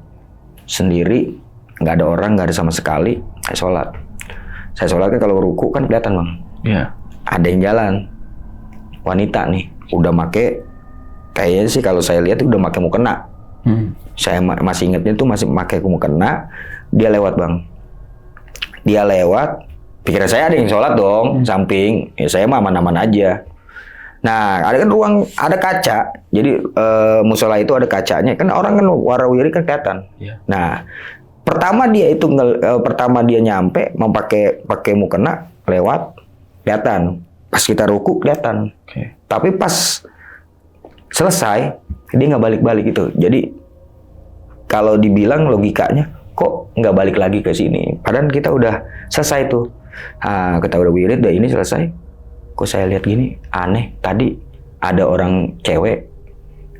Speaker 1: sendiri. Nggak ada orang, nggak ada sama sekali. Saya sholat kan kalau ruku kan kelihatan bang.
Speaker 2: Iya.
Speaker 1: Ada yang jalan, wanita nih, udah make, kayaknya sih kalau saya lihat udah make mukena. Saya masih ingatnya tuh masih make mukena. Dia lewat bang. Dia lewat, pikiran saya ada yang sholat dong, samping. Ya saya mah aman-aman aja. Nah, ada kan ruang, ada kaca. Jadi musola itu ada kacanya. Kan orang kan warawiri kan kelihatan.
Speaker 2: Iya.
Speaker 1: Nah, pertama dia nyampe mau pakai mukena lewat kelihatan. Pas kita ruku kelihatan. Tapi pas selesai dia nggak balik-balik gitu. Jadi kalau dibilang logikanya kok nggak balik lagi ke sini. Padahal kita udah selesai tuh. Kita udah wirid, udah ini selesai. Kok saya lihat gini aneh. Tadi ada orang cewek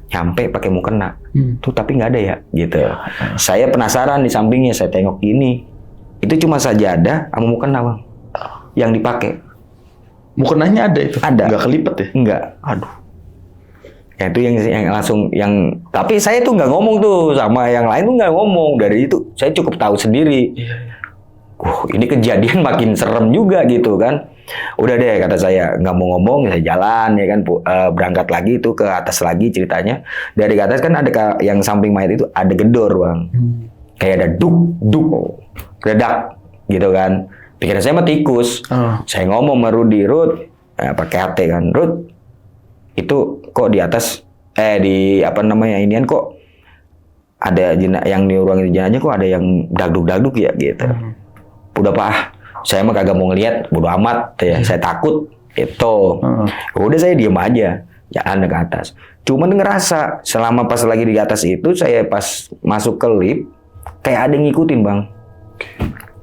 Speaker 1: nyampe pakai mukena, tuh tapi nggak ada ya, gitu. Saya penasaran di sampingnya, saya tengok gini, itu cuma sajadah sama mukena bang, yang dipakai.
Speaker 2: Mukenanya ada itu?
Speaker 1: Ada.
Speaker 2: Nggak kelipet ya?
Speaker 1: Enggak. Aduh. Ya itu yang langsung tapi saya tuh nggak ngomong tuh sama yang lain tuh nggak ngomong, dari itu saya cukup tahu sendiri. Ini kejadian makin serem juga gitu kan. Udah deh kata saya, nggak mau ngomong, saya jalan ya kan, berangkat lagi itu ke atas lagi ceritanya. Dari ke atas kan ada yang samping mayat itu ada gedor bang, kayak ada duk redak gitu kan. Pikiran saya mah tikus. Saya ngomong sama Rud, pakai HT kan, Rud, itu kok di atas di inian kok ada yang di ruang jenazah kok ada yang dagduk ya gitu. Udah pak, saya mah kagak mau ngeliat, bodo amat ya, saya takut itu. Udah saya diem aja, jalan ke atas. Cuman ngerasa selama pas lagi di atas itu, saya pas masuk ke lift, kayak ada yang ngikutin bang.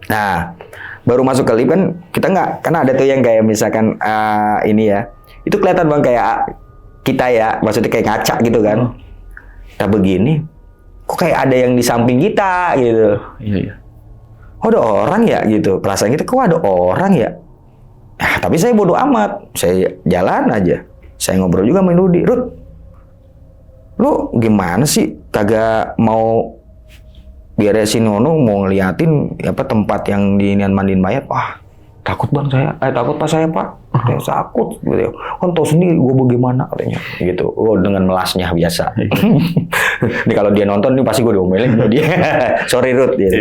Speaker 1: Nah, baru masuk ke lift kan kita nggak, karena ada tuh yang kayak misalkan ini ya, itu kelihatan bang kayak kita ya, maksudnya kayak ngaca gitu kan. Kita begini, kok kayak ada yang di samping kita gitu.
Speaker 2: Iya.
Speaker 1: Oh, ada orang ya gitu. Perasaan kita kok ada orang ya. Nah, tapi saya bodo amat, saya jalan aja. Saya ngobrol juga sama Rudi. Rud, lu gimana sih kagak mau beresin Nono, mau ngeliatin apa tempat yang diinian mandiin mayat? Wah, takut bang saya. Takut pak saya pak. Saya takut gitu. Kan tahu sendiri gue bagaimana katanya gitu. Oh, dengan melasnya biasa. Ini kalau dia nonton nih pasti gue diomelin sama dia. Sorry Rud gitu.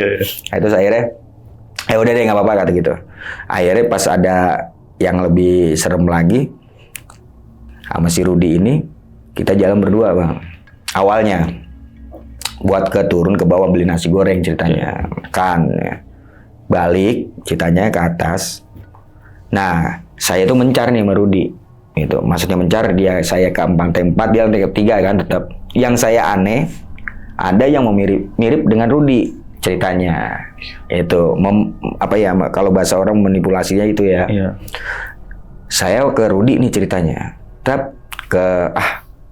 Speaker 1: Nah, itu akhirnya udah deh nggak apa-apa kata gitu. Akhirnya pas ada yang lebih serem lagi sama si Rudi ini, kita jalan berdua bang. Awalnya buat turun ke bawah beli nasi goreng ceritanya kan ya. Balik ceritanya ke atas. Nah saya tuh mencar nih sama Rudi itu, maksudnya mencar dia, saya ke lantai 4 dia lantai 3 kan tetap. Yang saya aneh ada yang mirip dengan Rudi ceritanya itu apa ya, kalau bahasa orang manipulasinya itu ya. Saya ke Rudi nih ceritanya,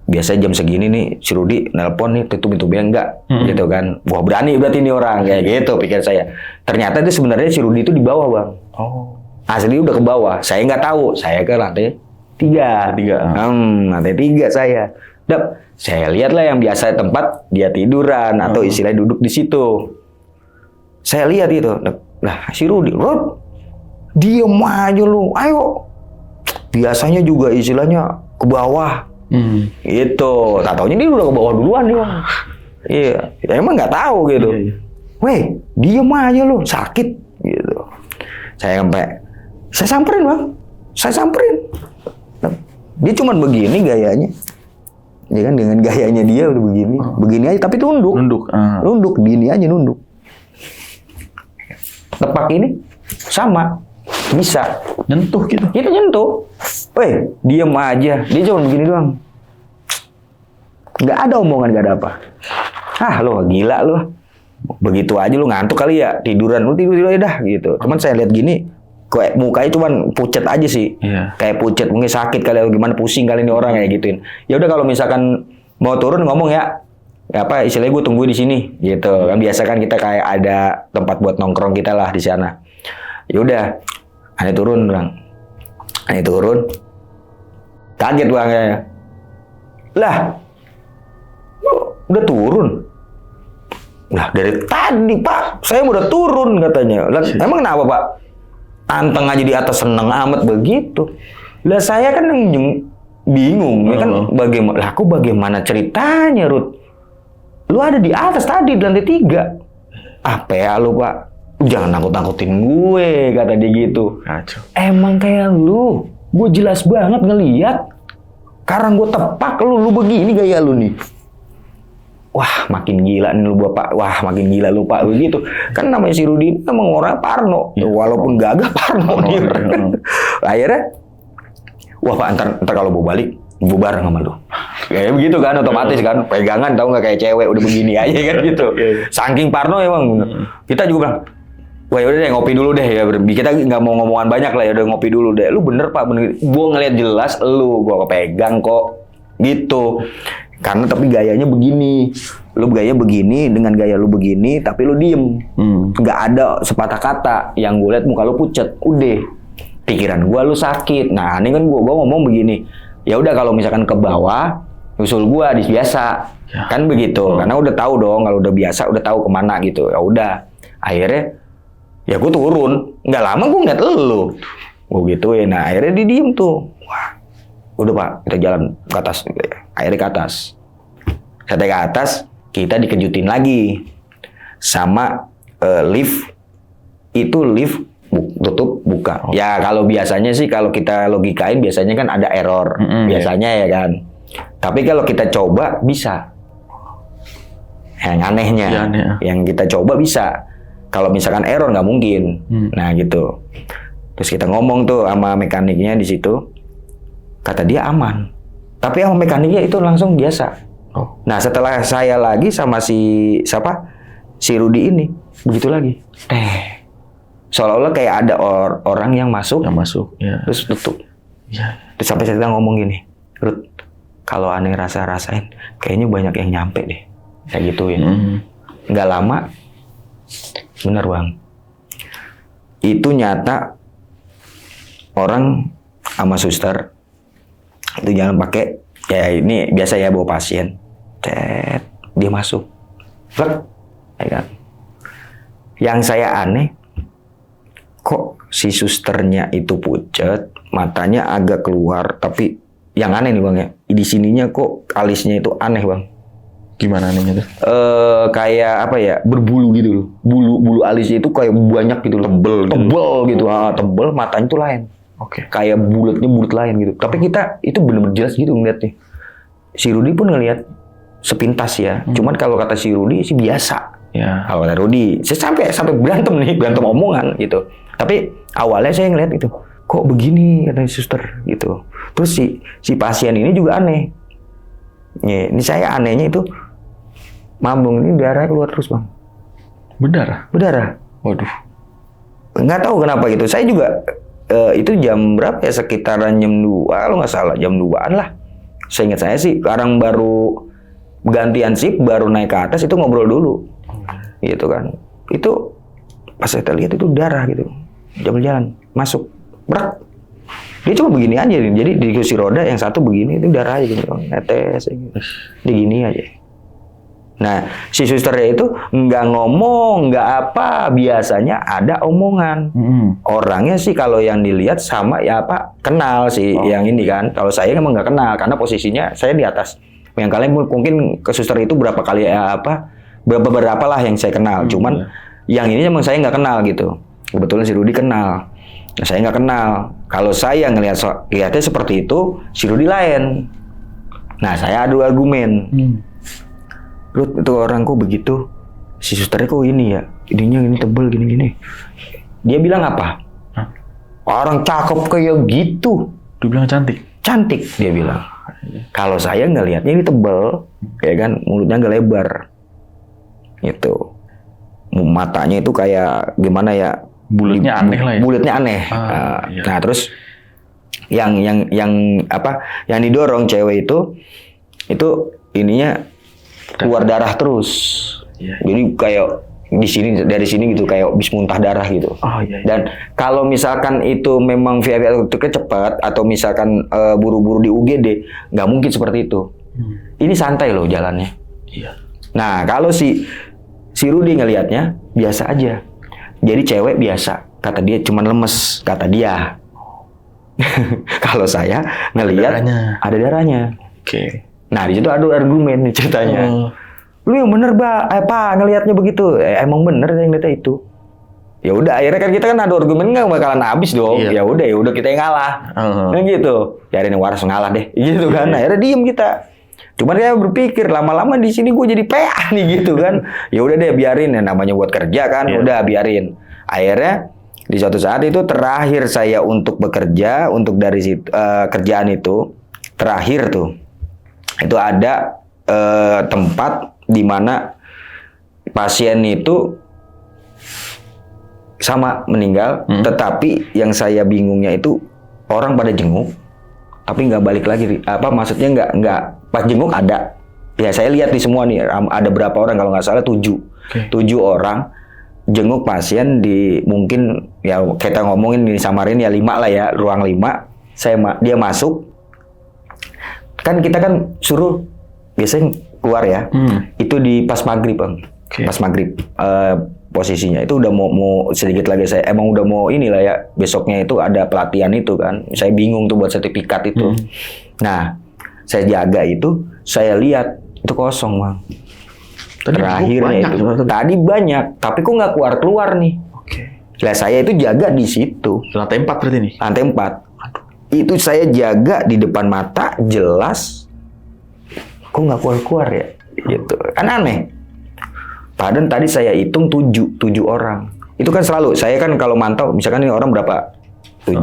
Speaker 1: biasa jam segini nih si Rudi nelpon nih tutup pintu enggak gitu kan. Wah berani berarti ini orang kayak gitu pikir saya. Ternyata itu sebenarnya si Rudi itu di bawah bang. Asli udah ke bawah, saya nggak tahu, saya ke lantai 3. Lantai 3 saya. Saya lihat lah yang biasa tempat dia tiduran atau istilahnya duduk di situ. Saya lihat itu, lah si Rudi, Rud, diem aja lu, ayo. Biasanya juga istilahnya ke bawah, itu. Tak taunya dia udah ke bawah duluan nih bang. Iya, emang nggak tahu gitu. Weh, diem aja lu, sakit gitu. Saya samperin bang, saya samperin. Dia cuman begini gayanya, ya kan, dengan gayanya dia udah begini aja, tapi tunduk, nunduk, gini aja nunduk. Tepak ini sama, bisa nyentuh gitu. Kita nyentuh. Weh, diem aja. Dia cuma begini doang. Nggak ada omongan, nggak ada apa. Lo gila lo. Begitu aja lu ngantuk kali ya, tiduran lu tidur aja dah gitu. Cuman saya lihat gini, kayak mukanya cuman pucet aja sih. Kayak pucet, mungkin sakit kali atau gimana, pusing kali ini orang kayak gituin. Ya udah kalau misalkan mau turun ngomong ya apa istilahnya gue tunggu di sini gitu kan, biasa kan kita kayak ada tempat buat nongkrong kita lah di sana. Ya udah, aneh turun kaget bang ya. Lah udah turun lah dari tadi pak, saya udah turun katanya. Lah emang kenapa pak? Anteng aja di atas seneng amat begitu. Lah saya kan yang bingung ya kan, bagaimana ceritanya Rud? Lu ada di atas tadi, di lantai 3. Apa ya lu pak? Jangan nakut-nakutin gue, kata dia gitu. Emang kayak lu, gue jelas banget ngeliat. Karena gue tepak lu begini gaya lu nih. Wah makin gila nih lu bapak, wah makin gila lu pak, begitu. Kan namanya si Rudi emang orang parno, walaupun gagah parno dia. Akhirnya, wah pak ntar kalau mau balik, gue bareng sama lu. Kayak begitu kan, otomatis kan, pegangan tau nggak kayak cewek udah begini aja kan gitu. Saking parno emang. Kita juga bilang, wah yaudah deh ngopi dulu deh ya. Kita nggak mau ngomongan banyak lah, ya udah ngopi dulu deh. Lu bener pak, bener. Gue ngeliat jelas gue kepegang kok, gitu. Karena tapi gayanya begini, lu gaya begini dengan gaya lu begini, tapi lu diem, nggak ada sepatah kata. Yang gue liat muka lu pucet, udah. Pikiran gue lu sakit. Nah ini kan gue ngomong begini. Ya udah kalau misalkan ke bawah, usul gua biasa, kan begitu. Karena udah tahu dong, kalau udah biasa udah tahu kemana gitu. Ya udah, akhirnya ya gua turun. Nggak lama gua ngeliat lu, gua gituin. Nah akhirnya dia diem tuh. Wah, udah pak, kita jalan ke atas. Akhirnya ke atas. Sampai ke atas, kita dikejutin lagi sama lift. Itu lift tutup buka. Ya kalau biasanya sih kalau kita logikain biasanya kan ada error biasanya ya kan. Tapi kalau kita coba bisa. Yang anehnya, yang kita coba bisa. Kalau misalkan error nggak mungkin. Nah gitu. Terus kita ngomong tuh sama mekaniknya di situ. Kata dia aman. Tapi sama mekaniknya itu langsung biasa. Nah setelah saya lagi sama si si Rudi ini begitu lagi. Seolah-olah kayak ada orang yang masuk.
Speaker 2: Ya.
Speaker 1: Terus tutup.
Speaker 2: Ya.
Speaker 1: Terus sampai saya ngomong gini, Rud, kalau aneh rasain, kayaknya banyak yang nyampe deh. Kayak gituin. Nggak lama, bener bang. Itu nyata orang sama suster itu jangan pakai ya ini biasa ya bawa pasien. Dia masuk. Ya kan? Yang saya aneh, kok si susternya itu pucet, matanya agak keluar, tapi yang aneh nih bang ya, di sininya kok alisnya itu aneh bang.
Speaker 2: Gimana anehnya tuh?
Speaker 1: Kayak apa ya, berbulu gitu loh. Bulu alisnya itu kayak banyak gitu loh. Tebel gitu. Tebel, matanya itu lain.
Speaker 2: Oke.
Speaker 1: Kayak bulat lain gitu. Tapi kita itu benar-benar jelas gitu ngeliatnya. Si Rudi pun ngeliat sepintas ya. Cuman kalau kata si Rudi sih biasa.
Speaker 2: Ya.
Speaker 1: Kalau kata Rudi, saya sampai berantem omongan gitu. Tapi awalnya saya ngeliat itu, kok begini kata suster gitu. Terus si pasien ini juga aneh. Ini saya anehnya itu mambung ini darah keluar terus bang. Berdarah.
Speaker 2: Waduh.
Speaker 1: Nggak tahu kenapa gitu. Saya juga itu jam berapa ya, sekitaran jam 2 kalau nggak salah, jam 2-an lah. Seingat saya sih, sekarang baru gantian shift, baru naik ke atas itu ngobrol dulu. Gitu kan. Itu pas saya lihat itu darah gitu. Jalan masuk. Brak. Dia cuma begini aja. Jadi di kursi roda yang satu begini, itu darah aja gitu. Netes gitu. Dia gini aja. Nah, si susternya itu nggak ngomong, nggak apa. Biasanya ada omongan. Orangnya sih kalau yang dilihat sama ya apa, kenal sih yang ini kan. Kalau saya emang nggak kenal, karena posisinya saya di atas. Yang kalian mungkin ke suster itu berapa kali ya apa, berapa lah yang saya kenal. Cuman yang ini emang saya nggak kenal gitu. Kebetulan si Rudi kenal. Nah, saya nggak kenal. Kalau saya lihatnya seperti itu, si Rudi lain. Nah, saya adu argumen. Rud, itu orang kok begitu? Si susternya kok ini ya? Ininya ini tebel gini-gini. Dia bilang apa? Orang cakep kayak gitu.
Speaker 2: Dia bilang cantik?
Speaker 1: Cantik, dia bilang. Kalau saya ngelihatnya ini tebel, kayak kan mulutnya agak lebar. Gitu. Matanya itu kayak gimana ya?
Speaker 2: Bulatnya aneh lah ya.
Speaker 1: Bulatnya aneh.
Speaker 2: Iya.
Speaker 1: Nah, terus yang apa? Yang didorong cewek itu ininya keluar darah terus.
Speaker 2: Iya.
Speaker 1: Jadi kayak dari sini gitu kayak habis muntah darah gitu.
Speaker 2: Iya.
Speaker 1: Dan kalau misalkan itu memang VIP atau cepat atau misalkan buru-buru di UGD, nggak mungkin seperti itu. Ini santai loh jalannya.
Speaker 2: Iya.
Speaker 1: Nah, kalau si Rudi ngelihatnya biasa aja. Jadi cewek biasa, kata dia cuman lemes, kata dia. Kalau saya ngelihat ada darahnya.
Speaker 2: Oke.
Speaker 1: Nah, di situ ada argumen nih ceritanya. Lu yang bener, Pak, ngelihatnya begitu. Emang bener yang ngeliatnya itu. Ya udah, akhirnya kan kita kan ada argumen nggak bakalan habis dong.
Speaker 2: Iya.
Speaker 1: Ya udah kita yang ngalah. Kan gitu. Ya yang waras ngalah deh. Gitu kan. Akhirnya diem kita. Cuman dia berpikir lama-lama di sini gue jadi PA nih gitu kan. Ya udah deh biarin, ya namanya buat kerja kan. Udah biarin. Akhirnya di suatu saat itu terakhir saya untuk bekerja, untuk dari situ, kerjaan itu terakhir tuh. Itu ada tempat di mana pasien itu sama meninggal, tetapi yang saya bingungnya itu orang pada jenguk, tapi nggak balik lagi. Apa maksudnya nggak pas jenguk ada. Ya saya lihat di semua nih ada berapa orang kalau nggak salah 7 orang jenguk pasien di mungkin ya kita ngomongin di Samarin ya 5 lah ya, ruang 5. Dia masuk. Kan kita kan suruh biasanya keluar ya. Itu di pas maghrib bang. Pas maghrib posisinya itu udah mau sedikit lagi saya emang udah mau inilah ya, besoknya itu ada pelatihan itu kan. Saya bingung tuh buat sertifikat itu. Nah, saya jaga itu, saya lihat itu kosong bang. Terakhirnya itu tadi banyak, tapi kok nggak keluar nih. Lah saya itu jaga di situ.
Speaker 2: Lantai 4 berarti nih.
Speaker 1: Lantai 4. Itu saya jaga di depan mata jelas. Kok nggak keluar ya? Gitu. Kan aneh. Padahal tadi saya hitung 7 orang. Itu kan selalu saya kan kalau mantau misalkan ini orang berapa? 7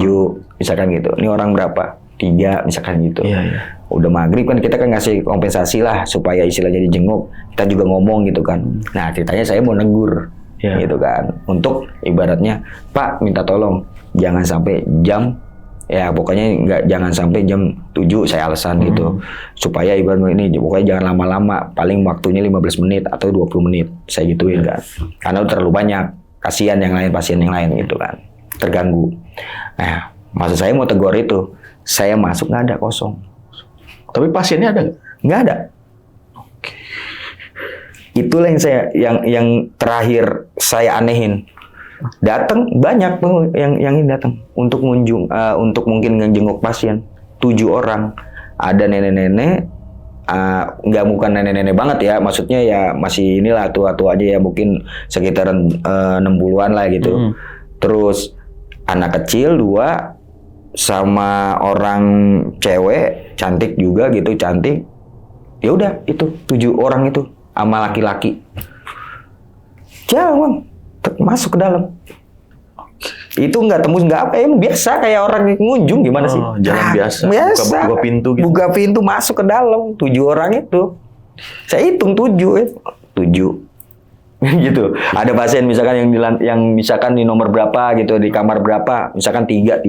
Speaker 1: misalkan gitu. Ini orang berapa? 3 misalkan gitu.
Speaker 2: Iya.
Speaker 1: Udah maghrib kan kita kan ngasih kompensasi lah supaya istilahnya dijenguk. Kita juga ngomong gitu kan. Nah ceritanya saya mau negur gitu kan. Untuk ibaratnya Pak minta tolong jangan sampai jam, ya pokoknya jangan sampai jam 7 saya alasan gitu. Supaya ibaratnya ini pokoknya jangan lama-lama, paling waktunya 15 menit atau 20 menit. Saya gituin kan. Karena udah terlalu banyak, kasihan yang lain, pasien yang lain gitu kan. Terganggu. Nah, maksud saya mau tegur itu, saya masuk nggak ada, kosong.
Speaker 2: Tapi pasiennya ada nggak?
Speaker 1: Nggak ada. Itulah yang terakhir saya anehin. Datang banyak yang ini datang untuk untuk mungkin ngejenguk pasien. 7 orang. Ada nenek-nenek, nggak bukan nenek-nenek banget ya, maksudnya ya masih inilah tua-tua aja ya, mungkin sekitaran 60-an lah gitu. Terus anak kecil 2 sama orang cewek cantik juga gitu, cantik. Ya udah itu 7 orang itu sama laki-laki. Jangan masuk ke dalam. Itu nggak tembus nggak apa, biasa kayak orang ngunjung gimana sih?
Speaker 2: Jalan biasa. Buka pintu gitu.
Speaker 1: Buka pintu masuk ke dalam 7 orang itu. Saya hitung 7 gitu. Ada pasien misalkan yang misalkan di nomor berapa gitu, di kamar berapa, misalkan 3.